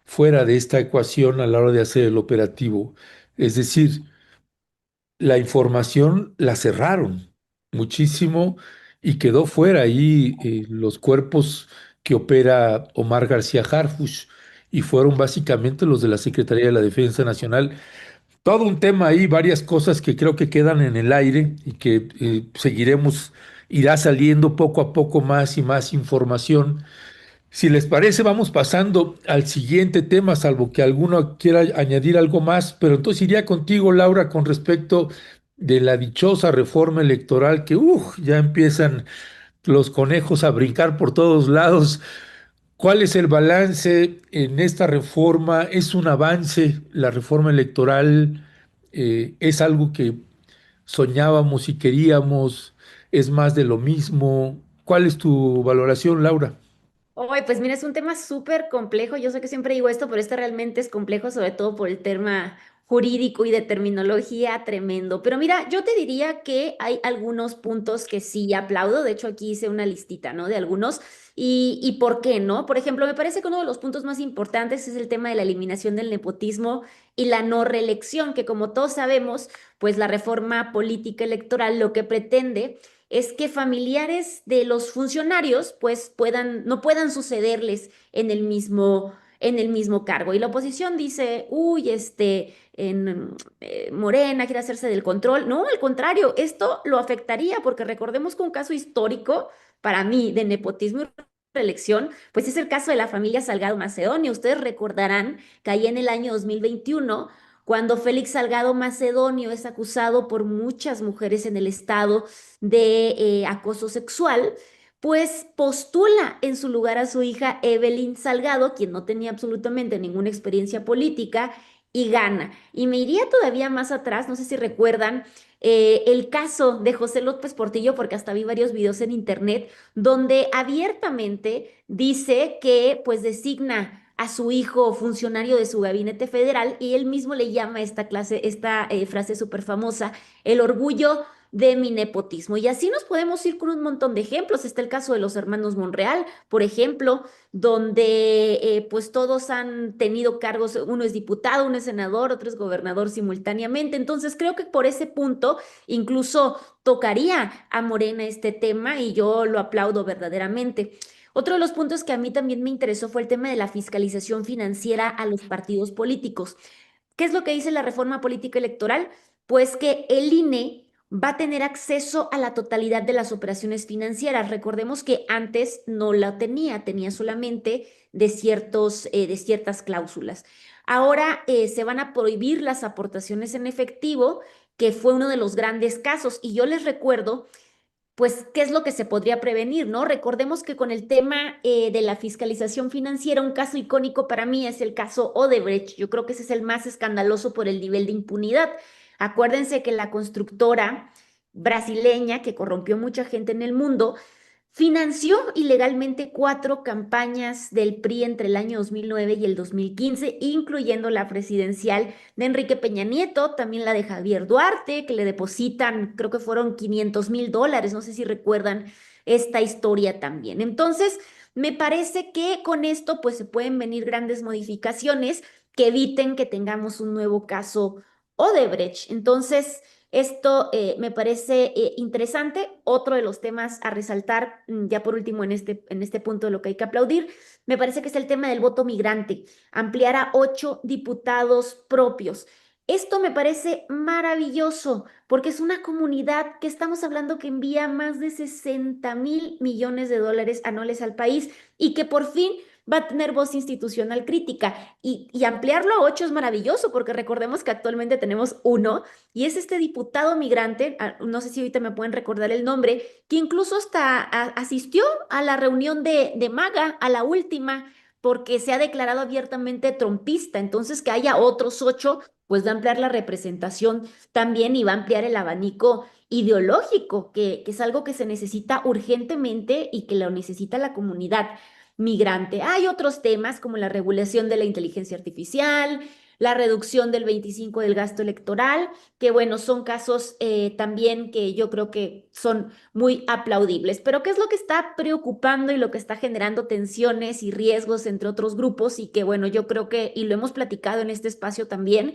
fuera de esta ecuación a la hora de hacer el operativo. Es decir, la información la cerraron muchísimo y quedó fuera ahí los cuerpos que opera Omar García Harfuch y fueron básicamente los de la Secretaría de la Defensa Nacional. Todo un tema ahí, varias cosas que creo que quedan en el aire y que seguiremos, irá saliendo poco a poco más y más información. Si les parece, vamos pasando al siguiente tema, salvo que alguno quiera añadir algo más, pero entonces iría contigo, Laura, con respecto de la dichosa reforma electoral que ya empiezan los conejos a brincar por todos lados. ¿Cuál es el balance en esta reforma? ¿Es un avance? ¿La reforma electoral es algo que soñábamos y queríamos? ¿Es más de lo mismo? ¿Cuál es tu valoración, Laura? Oye, pues mira, es un tema súper complejo. Yo sé que siempre digo esto, pero este realmente es complejo, sobre todo por el tema jurídico y de terminología tremendo. Pero mira, yo te diría que hay algunos puntos que sí aplaudo. De hecho, aquí hice una listita, ¿no? De algunos. Y por qué, ¿no? Por ejemplo, me parece que uno de los puntos más importantes es el tema de la eliminación del nepotismo y la no reelección, que como todos sabemos, pues la reforma política electoral lo que pretende es que familiares de los funcionarios pues no puedan sucederles en el mismo cargo. Y la oposición dice, uy, Morena quiere hacerse del control. No, al contrario, esto lo afectaría porque recordemos que un caso histórico para mí de nepotismo y reelección, pues es el caso de la familia Salgado Macedonio. Ustedes recordarán que ahí en el año 2021 cuando Félix Salgado Macedonio es acusado por muchas mujeres en el estado de acoso sexual, pues postula en su lugar a su hija Evelyn Salgado, quien no tenía absolutamente ninguna experiencia política, y gana. Y me iría todavía más atrás, no sé si recuerdan el caso de José López Portillo, porque hasta vi varios videos en internet, donde abiertamente dice que pues designa a su hijo funcionario de su gabinete federal y él mismo le llama a esta frase súper famosa, el orgullo de mi nepotismo. Y así nos podemos ir con un montón de ejemplos. Está el caso de los hermanos Monreal, por ejemplo, donde pues todos han tenido cargos, uno es diputado, uno es senador, otro es gobernador simultáneamente. Entonces creo que por ese punto incluso tocaría a Morena este tema y yo lo aplaudo verdaderamente. Otro de los puntos que a mí también me interesó fue el tema de la fiscalización financiera a los partidos políticos. ¿Qué es lo que dice la reforma política electoral? Pues que el INE va a tener acceso a la totalidad de las operaciones financieras. Recordemos que antes no la tenía, tenía solamente de ciertas cláusulas. Ahora se van a prohibir las aportaciones en efectivo, que fue uno de los grandes casos. Y yo les recuerdo pues, ¿qué es lo que se podría prevenir, no? Recordemos que con el tema de la fiscalización financiera, un caso icónico para mí es el caso Odebrecht. Yo creo que ese es el más escandaloso por el nivel de impunidad. Acuérdense que la constructora brasileña, que corrompió mucha gente en el mundo, financió ilegalmente 4 campañas del PRI entre el año 2009 y el 2015, incluyendo la presidencial de Enrique Peña Nieto, también la de Javier Duarte, que le depositan, creo que fueron $500,000, no sé si recuerdan esta historia también. Entonces, me parece que con esto pues se pueden venir grandes modificaciones que eviten que tengamos un nuevo caso Odebrecht. Entonces, esto me parece interesante. Otro de los temas a resaltar, ya por último en este punto de lo que hay que aplaudir, me parece que es el tema del voto migrante, ampliar a 8 diputados propios. Esto me parece maravilloso porque es una comunidad que estamos hablando que envía más de 60,000 millones de dólares anuales al país y que por fin va a tener voz institucional crítica. Y ampliarlo a 8 es maravilloso porque recordemos que actualmente tenemos uno y es este diputado migrante, no sé si ahorita me pueden recordar el nombre, que incluso hasta asistió a la reunión de MAGA, a la última, porque se ha declarado abiertamente trompista. Entonces, que haya otros 8, pues va a ampliar la representación también y va a ampliar el abanico ideológico, que es algo que se necesita urgentemente y que lo necesita la comunidad migrante. Hay otros temas como la regulación de la inteligencia artificial, la reducción del 25 del gasto electoral, que bueno, son casos también que yo creo que son muy aplaudibles. Pero ¿qué es lo que está preocupando y lo que está generando tensiones y riesgos entre otros grupos? Y que bueno, yo creo que, y lo hemos platicado en este espacio también,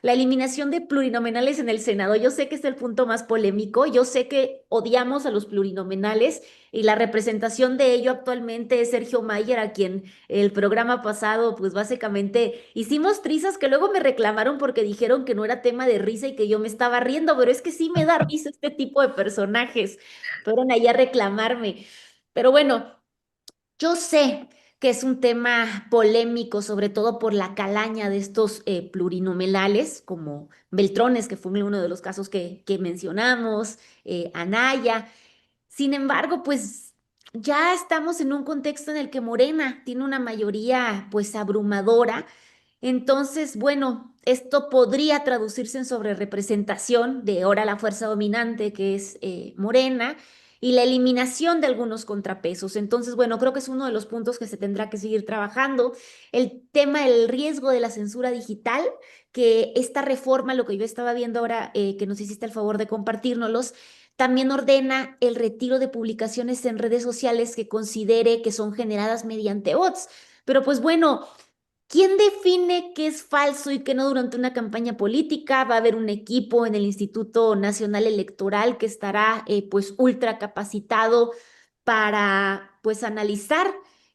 la eliminación de plurinominales en el Senado. Yo sé que es el punto más polémico, yo sé que odiamos a los plurinominales y la representación de ello actualmente es Sergio Mayer, a quien el programa pasado, pues básicamente hicimos trizas que luego me reclamaron porque dijeron que no era tema de risa y que yo me estaba riendo, pero es que sí me da risa este tipo de personajes. Fueron ahí a reclamarme. Pero bueno, yo sé que es un tema polémico, sobre todo por la calaña de estos plurinominales, como Beltrones, que fue uno de los casos que mencionamos, Anaya. Sin embargo, pues ya estamos en un contexto en el que Morena tiene una mayoría pues abrumadora. Entonces, bueno, esto podría traducirse en sobrerepresentación de ahora la fuerza dominante, que es Morena, y la eliminación de algunos contrapesos. Entonces, bueno, creo que es uno de los puntos que se tendrá que seguir trabajando. El tema del riesgo de la censura digital, que esta reforma, lo que yo estaba viendo ahora, que nos hiciste el favor de compartirnos, también ordena el retiro de publicaciones en redes sociales que considere que son generadas mediante bots. Pero pues bueno, ¿quién define qué es falso y qué no durante una campaña política? Va a haber un equipo en el Instituto Nacional Electoral que estará pues ultra capacitado para pues analizar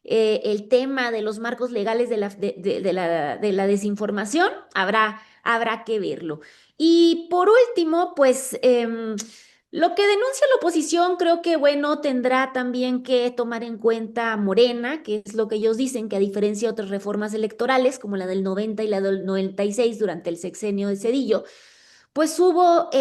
el tema de los marcos legales de la desinformación. Habrá que verlo. Y por último, pues lo que denuncia la oposición, creo que, bueno, tendrá también que tomar en cuenta Morena, que es lo que ellos dicen, que a diferencia de otras reformas electorales, como la del 90 y la del 96 durante el sexenio de Cedillo, pues hubo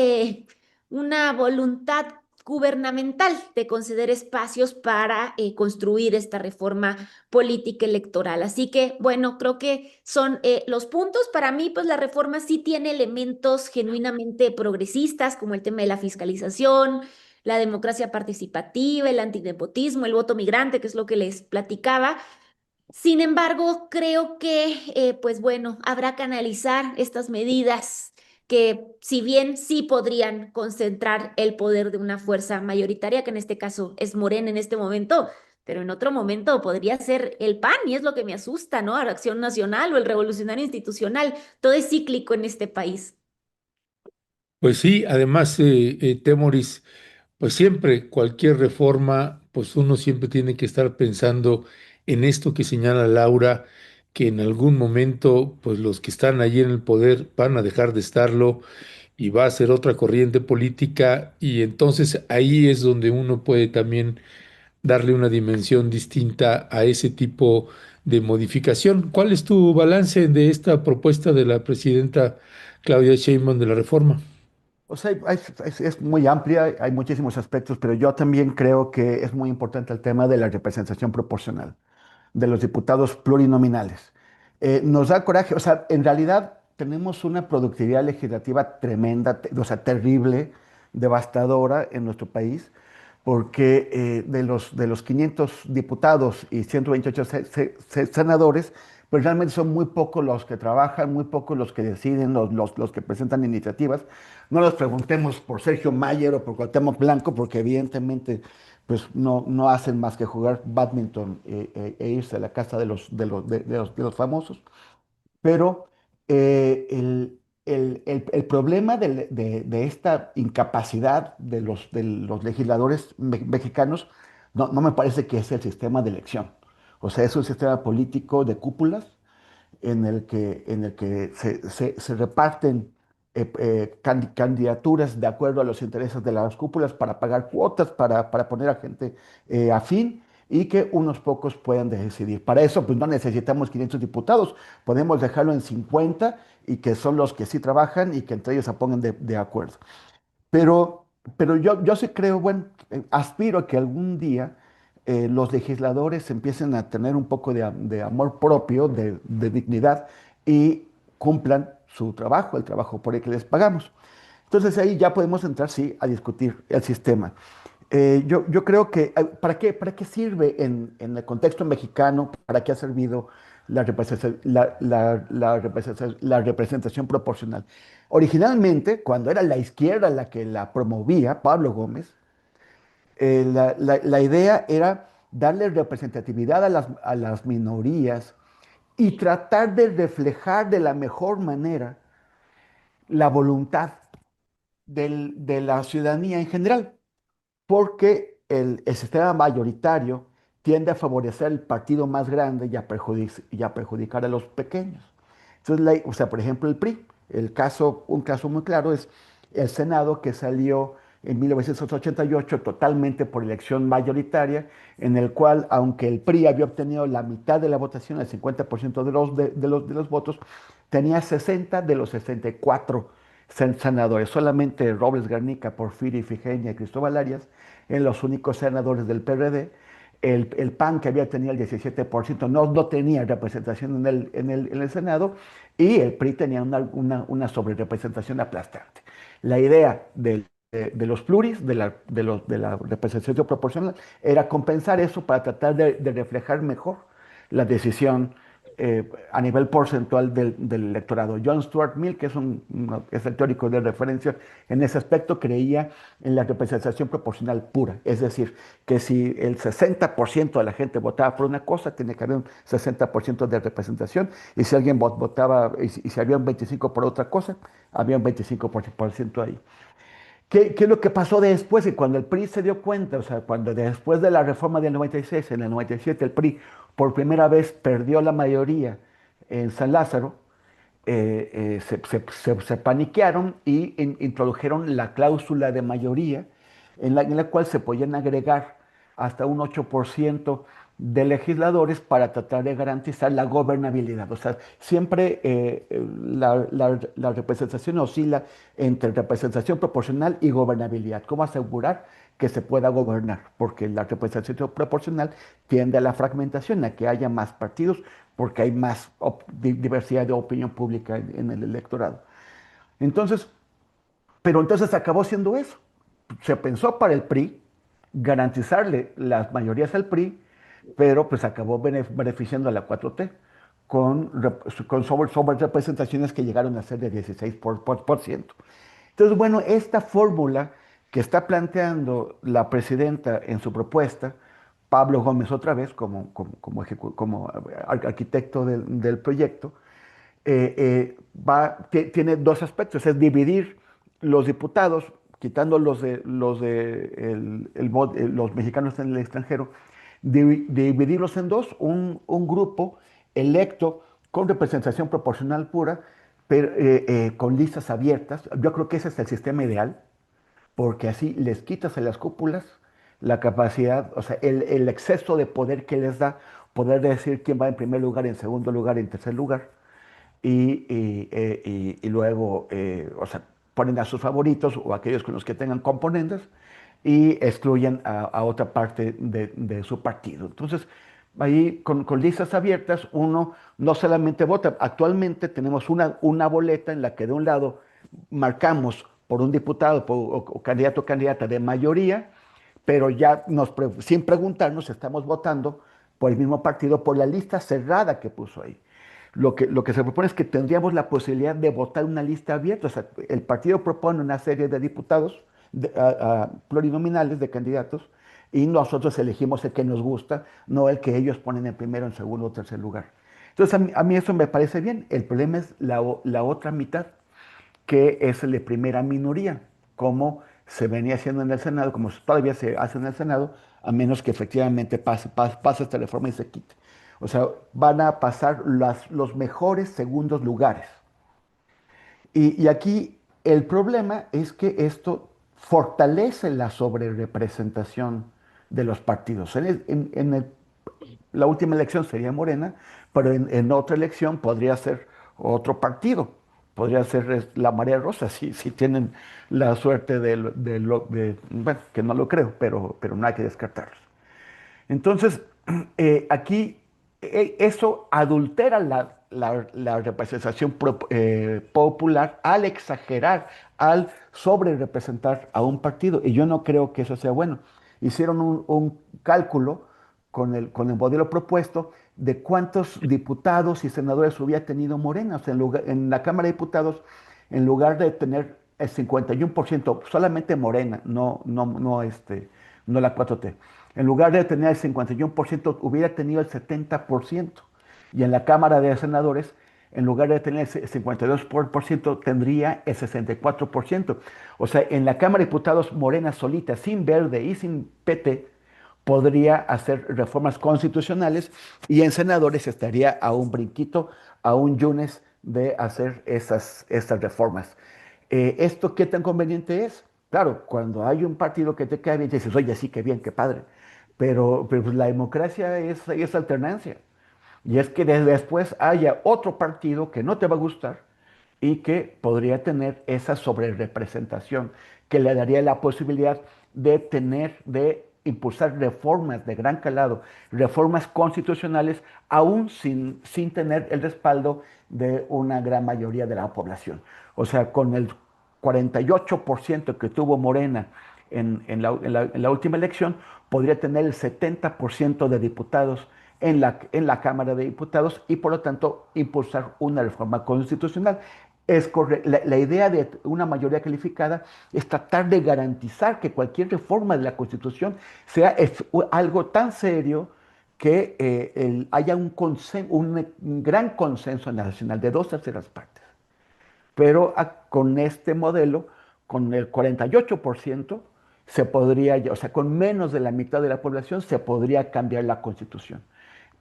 una voluntad gubernamental de conceder espacios para construir esta reforma política electoral. Así que, bueno, creo que son los puntos. Para mí, pues la reforma sí tiene elementos genuinamente progresistas, como el tema de la fiscalización, la democracia participativa, el antinepotismo, el voto migrante, que es lo que les platicaba. Sin embargo, creo que, pues bueno, habrá que analizar estas medidas que, si bien sí podrían concentrar el poder de una fuerza mayoritaria, que en este caso es Morena en este momento, pero en otro momento podría ser el PAN, y es lo que me asusta, ¿no? La Acción Nacional o el Revolucionario Institucional. Todo es cíclico en este país. Pues sí, además, Temoris, pues siempre cualquier reforma, pues uno siempre tiene que estar pensando en esto que señala Laura, que en algún momento, pues los que están allí en el poder van a dejar de estarlo y va a ser otra corriente política y entonces ahí es donde uno puede también darle una dimensión distinta a ese tipo de modificación. ¿Cuál es tu balance de esta propuesta de la presidenta Claudia Sheinbaum de la reforma? O sea, es muy amplia, hay muchísimos aspectos, pero yo también creo que es muy importante el tema de la representación proporcional de los diputados plurinominales. Nos da coraje, o sea, en realidad tenemos una productividad legislativa tremenda, o sea, terrible, devastadora en nuestro país, porque de los 500 diputados y 128 senadores, pues realmente son muy pocos los que trabajan, muy pocos los que deciden, los que presentan iniciativas. No nos preguntemos por Sergio Mayer o por Cuauhtémoc Blanco, porque evidentemente pues no hacen más que jugar badminton e irse a la casa de los famosos. Pero el problema de esta incapacidad de los legisladores mexicanos no me parece que es el sistema de elección. O sea, es un sistema político de cúpulas en el que se reparten candidaturas de acuerdo a los intereses de las cúpulas para pagar cuotas, para poner a gente afín y que unos pocos puedan decidir. Para eso, pues no necesitamos 500 diputados, podemos dejarlo en 50 y que son los que sí trabajan y que entre ellos se pongan de acuerdo. Pero yo sí creo, bueno, aspiro a que algún día los legisladores empiecen a tener un poco de amor propio, de dignidad y cumplan su trabajo, el trabajo por el que les pagamos. Entonces ahí ya podemos entrar, sí, a discutir el sistema. Yo creo que, ¿para qué sirve en el contexto mexicano? ¿Para qué ha servido la representación proporcional? Originalmente, cuando era la izquierda la que la promovía, Pablo Gómez, la idea era darle representatividad a las minorías y tratar de reflejar de la mejor manera la voluntad de la ciudadanía en general, porque el sistema mayoritario tiende a favorecer el partido más grande y a perjudicar a los pequeños. Entonces, o sea, por ejemplo, el PRI, un caso muy claro es el Senado que salió en 1988 totalmente por elección mayoritaria, en el cual, aunque el PRI había obtenido la mitad de la votación, el 50% de los votos, tenía 60 de los 64 senadores. Solamente Robles Garnica, Porfirio Ifigenia y Cristóbal Arias eran los únicos senadores del PRD. El PAN, que había tenido el 17%, no tenía representación en el Senado, y el PRI tenía una sobrerepresentación aplastante. La idea de los pluris, de la representación proporcional, era compensar eso para tratar de reflejar mejor la decisión a nivel porcentual del electorado. John Stuart Mill, que es el teórico de referencia en ese aspecto, creía en la representación proporcional pura. Es decir, que si el 60% de la gente votaba por una cosa, tiene que haber un 60% de representación, y si alguien votaba, y si había un 25% por otra cosa, había un 25% ahí. ¿Qué es lo que pasó después? Y cuando el PRI se dio cuenta, o sea, cuando después de la reforma del 96, en el 97, el PRI por primera vez perdió la mayoría en San Lázaro, se paniquearon y introdujeron la cláusula de mayoría, en la cual se podían agregar hasta un 8% de legisladores para tratar de garantizar la gobernabilidad. O sea, siempre la representación oscila entre representación proporcional y gobernabilidad. ¿Cómo asegurar que se pueda gobernar? Porque la representación proporcional tiende a la fragmentación, a que haya más partidos, porque hay más diversidad de opinión pública en el electorado. Entonces, pero entonces acabó siendo eso. Se pensó para el PRI garantizarle las mayorías al PRI, pero pues acabó beneficiando a la 4T con sobre representaciones que llegaron a ser de 16%. Entonces, bueno, esta fórmula que está planteando la presidenta en su propuesta, Pablo Gómez otra vez como arquitecto del proyecto, tiene dos aspectos: es dividir los diputados, quitando los mexicanos en el extranjero, dividirlos en dos: un grupo electo con representación proporcional pura, pero con listas abiertas. Yo creo que ese es el sistema ideal, porque así les quitas a las cúpulas la capacidad, o sea, el exceso de poder que les da poder decir quién va en primer lugar, en segundo lugar, en tercer lugar, y luego, o sea, ponen a sus favoritos o aquellos con los que tengan componentes, y excluyen a otra parte de su partido. Entonces, ahí con listas abiertas, uno no solamente vota. Actualmente tenemos una boleta en la que de un lado marcamos por un diputado o candidato o candidata de mayoría, pero ya sin preguntarnos estamos votando por el mismo partido, por la lista cerrada que puso ahí. Lo que se propone es que tendríamos la posibilidad de votar una lista abierta. O sea, el partido propone una serie de diputados plurinominales de candidatos, y nosotros elegimos el que nos gusta, no el que ellos ponen en primero, en segundo o tercer lugar. Entonces, a mí eso me parece bien. El problema es la otra mitad, que es el de primera minoría, como se venía haciendo en el Senado, como todavía se hace en el Senado, a menos que efectivamente pase esta reforma y se quite. O sea, van a pasar los mejores segundos lugares. Y aquí el problema es que esto fortalece la sobrerepresentación de los partidos. La última elección sería Morena, pero en otra elección podría ser otro partido. Podría ser la Marea Rosa, si tienen la suerte bueno, que no lo creo, pero no hay que descartarlos. Entonces, aquí eso adultera la representación popular al exagerar, al sobre representar a un partido. Y yo no creo que eso sea bueno. Hicieron un cálculo con el modelo propuesto de cuántos diputados y senadores hubiera tenido Morena. O sea, en la Cámara de Diputados, en lugar de tener el 51%, solamente Morena, no la 4T. En lugar de tener el 51%, hubiera tenido el 70%. Y en la Cámara de Senadores, en lugar de tener el 52%, tendría el 64%. O sea, en la Cámara de Diputados, Morena solita, sin Verde y sin PT, podría hacer reformas constitucionales, y en senadores estaría a un brinquito, a un yunes de hacer esas reformas. ¿Esto qué tan conveniente es? Claro, cuando hay un partido que te cae bien, dices, oye, sí, qué bien, qué padre. Pero pues, la democracia es alternancia. Y es que después haya otro partido que no te va a gustar y que podría tener esa sobrerepresentación, que le daría la posibilidad de impulsar reformas de gran calado, reformas constitucionales, aún sin tener el respaldo de una gran mayoría de la población. O sea, con el 48% que tuvo Morena en la última elección, podría tener el 70% de diputados en la Cámara de Diputados y por lo tanto impulsar una reforma constitucional. La idea de una mayoría calificada es tratar de garantizar que cualquier reforma de la Constitución sea algo tan serio que haya un gran consenso nacional de dos terceras partes. Pero con este modelo, con el 48%, se podría, o sea, con menos de la mitad de la población, se podría cambiar la Constitución.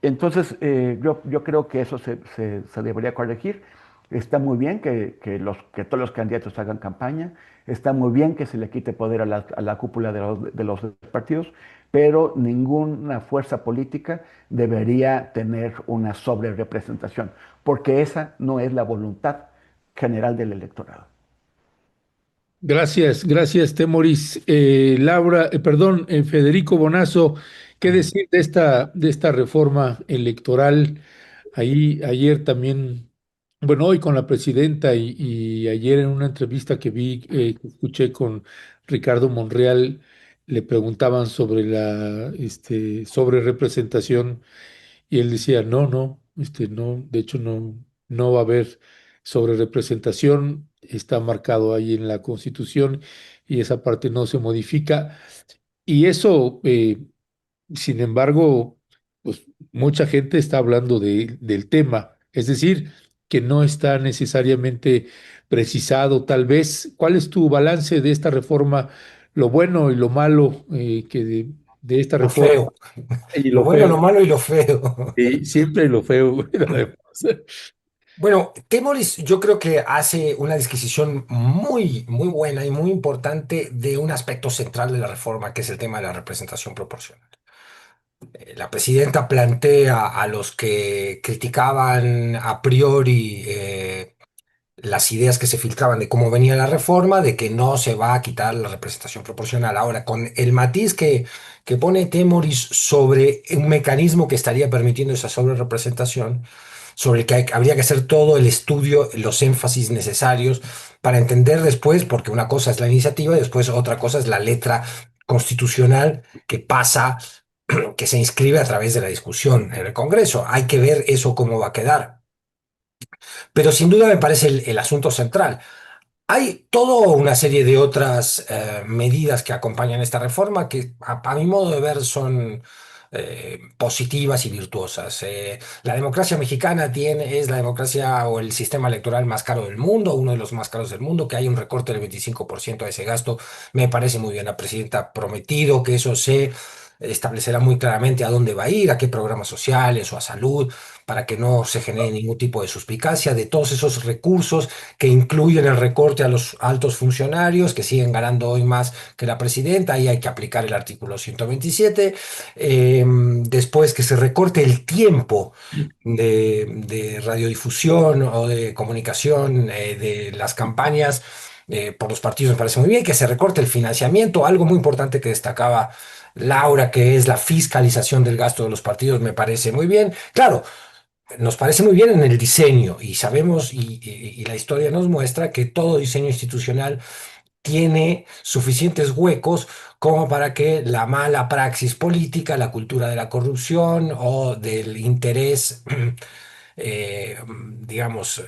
Entonces, yo creo que eso se debería corregir. Está muy bien que todos los candidatos hagan campaña, está muy bien que se le quite poder a la cúpula de los partidos, pero ninguna fuerza política debería tener una sobrerepresentación, porque esa no es la voluntad general del electorado. Gracias, gracias, Temoris. Laura, perdón, Federico Bonazo, ¿qué decir de esta reforma electoral? Ahí, ayer también, bueno, hoy con la presidenta y ayer en una entrevista que vi, que escuché con Ricardo Monreal, le preguntaban sobre sobre representación y él decía, no, no, no, de hecho no va a haber sobre representación, está marcado ahí en la Constitución y esa parte no se modifica. Y eso, sin embargo, pues mucha gente está hablando del tema, es decir, que no está necesariamente precisado tal vez. ¿Cuál es tu balance de esta reforma, lo bueno y lo malo de esta Lo reforma feo. y Lo lo bueno, lo feo? malo y lo feo. Sí, siempre lo feo, güey, además. Bueno, Temoris yo creo que hace una disquisición muy, muy buena y muy importante de un aspecto central de la reforma, que es el tema de la representación proporcional. La presidenta plantea a los que criticaban a priori las ideas que se filtraban de cómo venía la reforma, de que no se va a quitar la representación proporcional. Ahora, con el matiz que pone Temoris sobre un mecanismo que estaría permitiendo esa sobrerepresentación, sobre el que habría que hacer todo el estudio, los énfasis necesarios para entender después, porque una cosa es la iniciativa y después otra cosa es la letra constitucional que pasa, que se inscribe a través de la discusión en el Congreso. Hay que ver eso cómo va a quedar. Pero sin duda me parece el asunto central. Hay toda una serie de otras medidas que acompañan esta reforma que a mi modo de ver son positivas y virtuosas. La democracia mexicana es la democracia o el sistema electoral más caro del mundo, uno de los más caros del mundo, que hay un recorte del 25% de ese gasto, me parece muy bien. La presidenta ha prometido que eso se establecerá muy claramente a dónde va a ir, a qué programas sociales o a salud, para que no se genere ningún tipo de suspicacia de todos esos recursos que incluyen el recorte a los altos funcionarios que siguen ganando hoy más que la presidenta. Ahí hay que aplicar el artículo 127. Después que se recorte el tiempo de radiodifusión o de comunicación de las campañas por los partidos me parece muy bien. Que se recorte el financiamiento, algo muy importante que destacaba Laura, que es la fiscalización del gasto de los partidos, me parece muy bien. Claro, nos parece muy bien en el diseño y sabemos y la historia nos muestra que todo diseño institucional tiene suficientes huecos como para que la mala praxis política, la cultura de la corrupción o del interés, eh, digamos,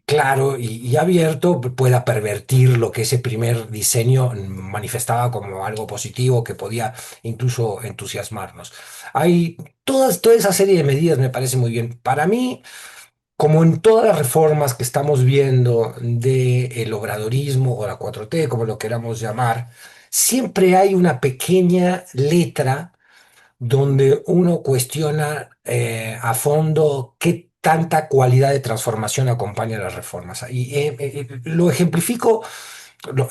claro y abierto pueda pervertir lo que ese primer diseño manifestaba como algo positivo que podía incluso entusiasmarnos. Hay toda esa serie de medidas me parece muy bien. Para mí, como en todas las reformas que estamos viendo del obradorismo o la 4T, como lo queramos llamar, siempre hay una pequeña letra donde uno cuestiona a fondo qué tanta cualidad de transformación acompaña las reformas. Y lo ejemplifico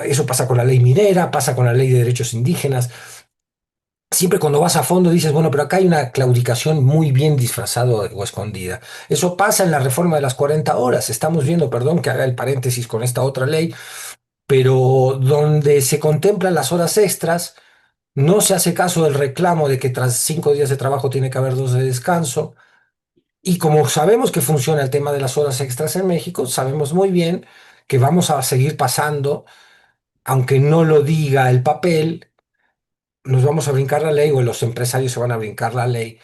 Eso pasa con la ley minera, pasa con la ley de derechos indígenas. Siempre cuando vas a fondo dices, bueno, pero acá hay una claudicación muy bien disfrazada o escondida. Eso pasa en la reforma de las 40 horas. Estamos viendo, perdón que haga el paréntesis con esta otra ley, pero donde se contemplan las horas extras, no se hace caso del reclamo de que tras 5 días de trabajo tiene que haber 2 de descanso. Y como sabemos que funciona el tema de las horas extras en México, sabemos muy bien que vamos a seguir pasando, aunque no lo diga el papel, nos vamos a brincar la ley o los empresarios se van a brincar la ley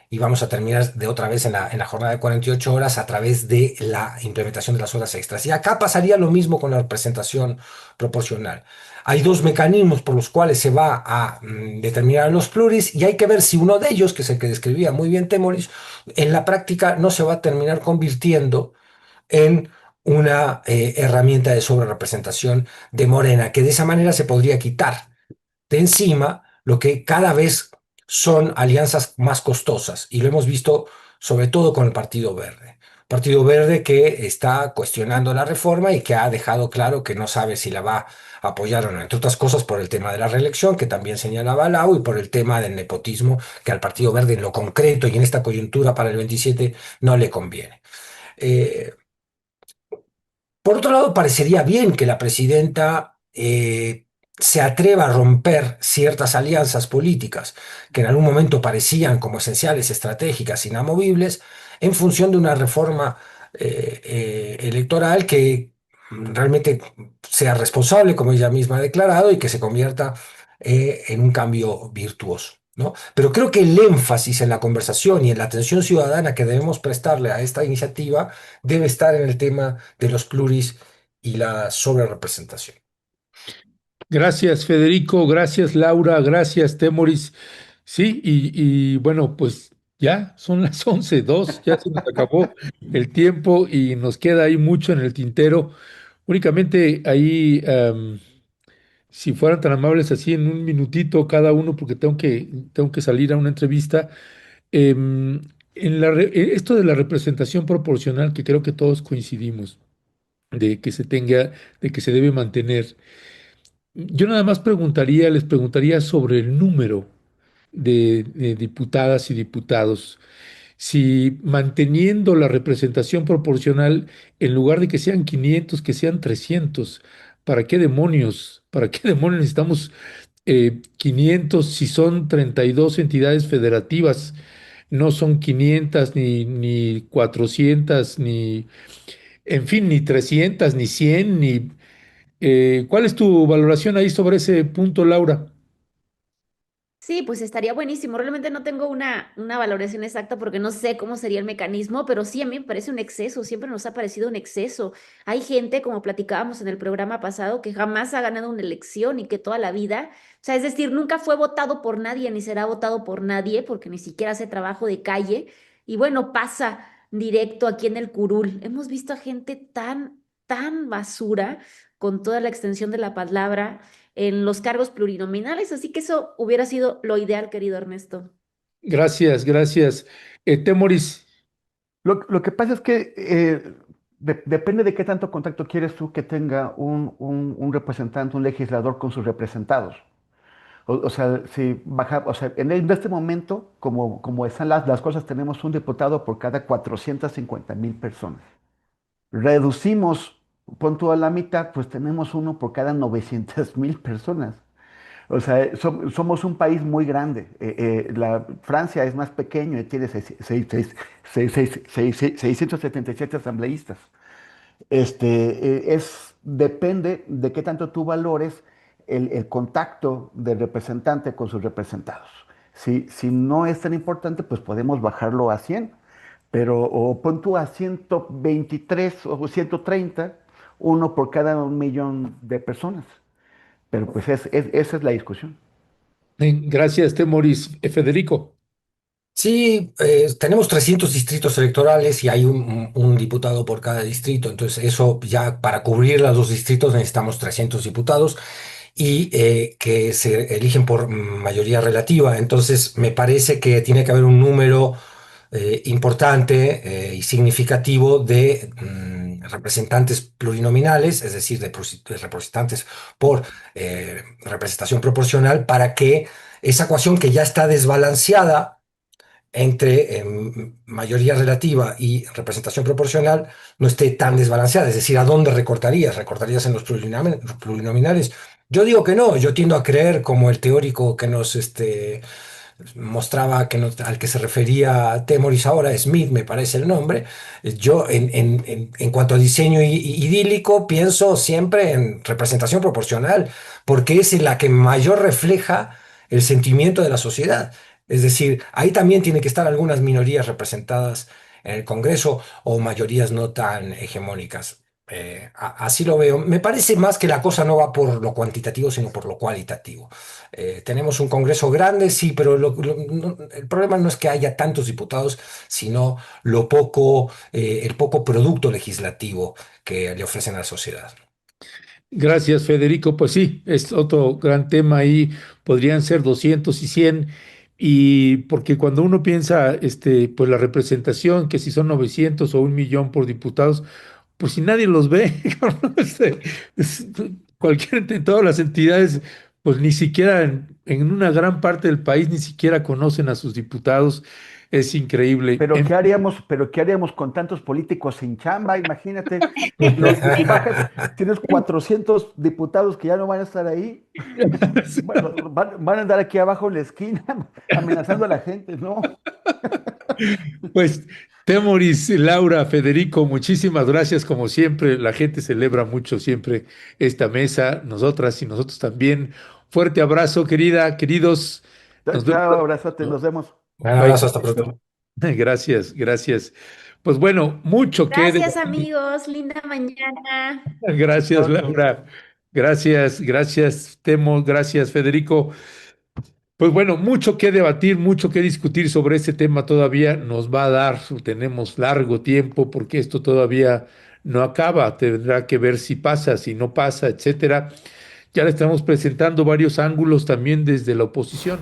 y vamos a terminar de otra vez en la jornada de 48 horas a través de la implementación de las horas extras. Y acá pasaría lo mismo con la representación proporcional. Hay dos mecanismos por los cuales se va a determinar los pluris y hay que ver si uno de ellos, que es el que describía muy bien Temoris, en la práctica no se va a terminar convirtiendo en una herramienta de sobrerepresentación de Morena, que de esa manera se podría quitar de encima lo que cada vez son alianzas más costosas. Y lo hemos visto sobre todo con el Partido Verde. Partido Verde que está cuestionando la reforma y que ha dejado claro que no sabe si la va a apoyar o no, entre otras cosas por el tema de la reelección, que también señalaba Lau, y por el tema del nepotismo, que al Partido Verde en lo concreto y en esta coyuntura para el 27 no le conviene. Eh, por otro lado, parecería bien que la presidenta se atreva a romper ciertas alianzas políticas que en algún momento parecían como esenciales, estratégicas, inamovibles, en función de una reforma electoral que realmente sea responsable, como ella misma ha declarado, y que se convierta en un cambio virtuoso. ¿No? Pero creo que el énfasis en la conversación y en la atención ciudadana que debemos prestarle a esta iniciativa debe estar en el tema de los pluris y la sobrerepresentación. Gracias, Federico, gracias, Laura, gracias, Temoris. Sí, bueno, pues ya son las 11:02, ya se nos acabó el tiempo y nos queda ahí mucho en el tintero. Únicamente ahí, si fueran tan amables así en un minutito cada uno, porque tengo que salir a una entrevista. em, esto de la representación proporcional, que creo que todos coincidimos, de que se tenga, de que se debe mantener. Yo nada más les preguntaría sobre el número de diputadas y diputados. Si manteniendo la representación proporcional, en lugar de que sean 500, que sean 300, ¿para qué demonios? ¿Para qué demonios necesitamos 500 si son 32 entidades federativas? No son 500 ni 400 ni, en fin, ni 300 ni 100 ni... ¿cuál es tu valoración ahí sobre ese punto, Laura? Sí, pues estaría buenísimo. Realmente no tengo una valoración exacta porque no sé cómo sería el mecanismo, pero sí a mí me parece un exceso, siempre nos ha parecido un exceso. Hay gente, como platicábamos en el programa pasado, que jamás ha ganado una elección y que toda la vida, o sea, es decir, nunca fue votado por nadie ni será votado por nadie porque ni siquiera hace trabajo de calle y bueno, pasa directo aquí en el curul. Hemos visto a gente tan basura con toda la extensión de la palabra en los cargos plurinominales, así que eso hubiera sido lo ideal, querido Ernesto. Gracias, gracias. Temoris, Lo que pasa es que depende de qué tanto contacto quieres tú que tenga un representante, un legislador con sus representados. O sea, si baja, o sea, en este momento, como están las cosas, tenemos un diputado por cada 450,000 personas. Reducimos, pon tú a la mitad, pues tenemos uno por cada 900,000 personas. O sea, somos un país muy grande. Francia es más pequeño y tiene 677 asambleístas. Depende de qué tanto tú valores el contacto del representante con sus representados. Si no es tan importante, pues podemos bajarlo a 100, pero o pon tú a 123 o 130, uno por cada 1 millón de personas. Pero pues esa es la discusión. gracias, Temoris. Federico, Sí, tenemos 300 distritos electorales y hay un diputado por cada distrito, entonces eso ya para cubrir los dos distritos necesitamos 300 diputados y que se eligen por mayoría relativa, entonces me parece que tiene que haber un número importante y significativo de representantes plurinominales, es decir, de representantes por representación proporcional, para que esa ecuación que ya está desbalanceada entre mayoría relativa y representación proporcional no esté tan desbalanceada. Es decir, ¿a dónde recortarías? ¿Recortarías en los plurinominales? Yo digo que no, yo tiendo a creer como el teórico que nos mostraba al que se refería Temoris ahora, Smith me parece el nombre. Yo en cuanto a diseño idílico pienso siempre en representación proporcional, porque es la que mayor refleja el sentimiento de la sociedad. Es decir, ahí también tiene que estar algunas minorías representadas en el Congreso o mayorías no tan hegemónicas. Así lo veo. Me parece más que la cosa no va por lo cuantitativo, sino por lo cualitativo. Tenemos un Congreso grande, sí, pero el problema no es que haya tantos diputados, sino el poco producto legislativo que le ofrecen a la sociedad. Gracias, Federico. Pues sí, es otro gran tema ahí. Podrían ser 200 y 100. Y porque cuando uno piensa, pues la representación, que si son 900 o 1 millón por diputados, pues si nadie los ve, cabrón, es- en todas las entidades, pues ni siquiera en una gran parte del país ni siquiera conocen a sus diputados. Es increíble. Pero qué haríamos con tantos políticos sin chamba? Imagínate, tienes 400 diputados que ya no van a estar ahí. Bueno, van a andar aquí abajo en la esquina amenazando a la gente, ¿no? Pues, Temoris, Laura, Federico, muchísimas gracias. Como siempre, la gente celebra mucho siempre esta mesa, nosotras y nosotros también. Fuerte abrazo, querida, queridos. Chao, Nos vemos chao, pronto, abrazote, nos ¿no? vemos. Un Bye. abrazo, hasta pronto. Gracias, gracias. Pues bueno, mucho que Gracias, debatir. amigos. Linda mañana. Gracias, Chao, chao. Laura. Gracias, gracias, Temo, gracias, Federico. Pues bueno, mucho que debatir, mucho que discutir sobre este tema todavía nos va a dar, tenemos largo tiempo porque esto todavía no acaba, tendrá que ver si pasa, si no pasa, etcétera. Ya le estamos presentando varios ángulos también desde la oposición.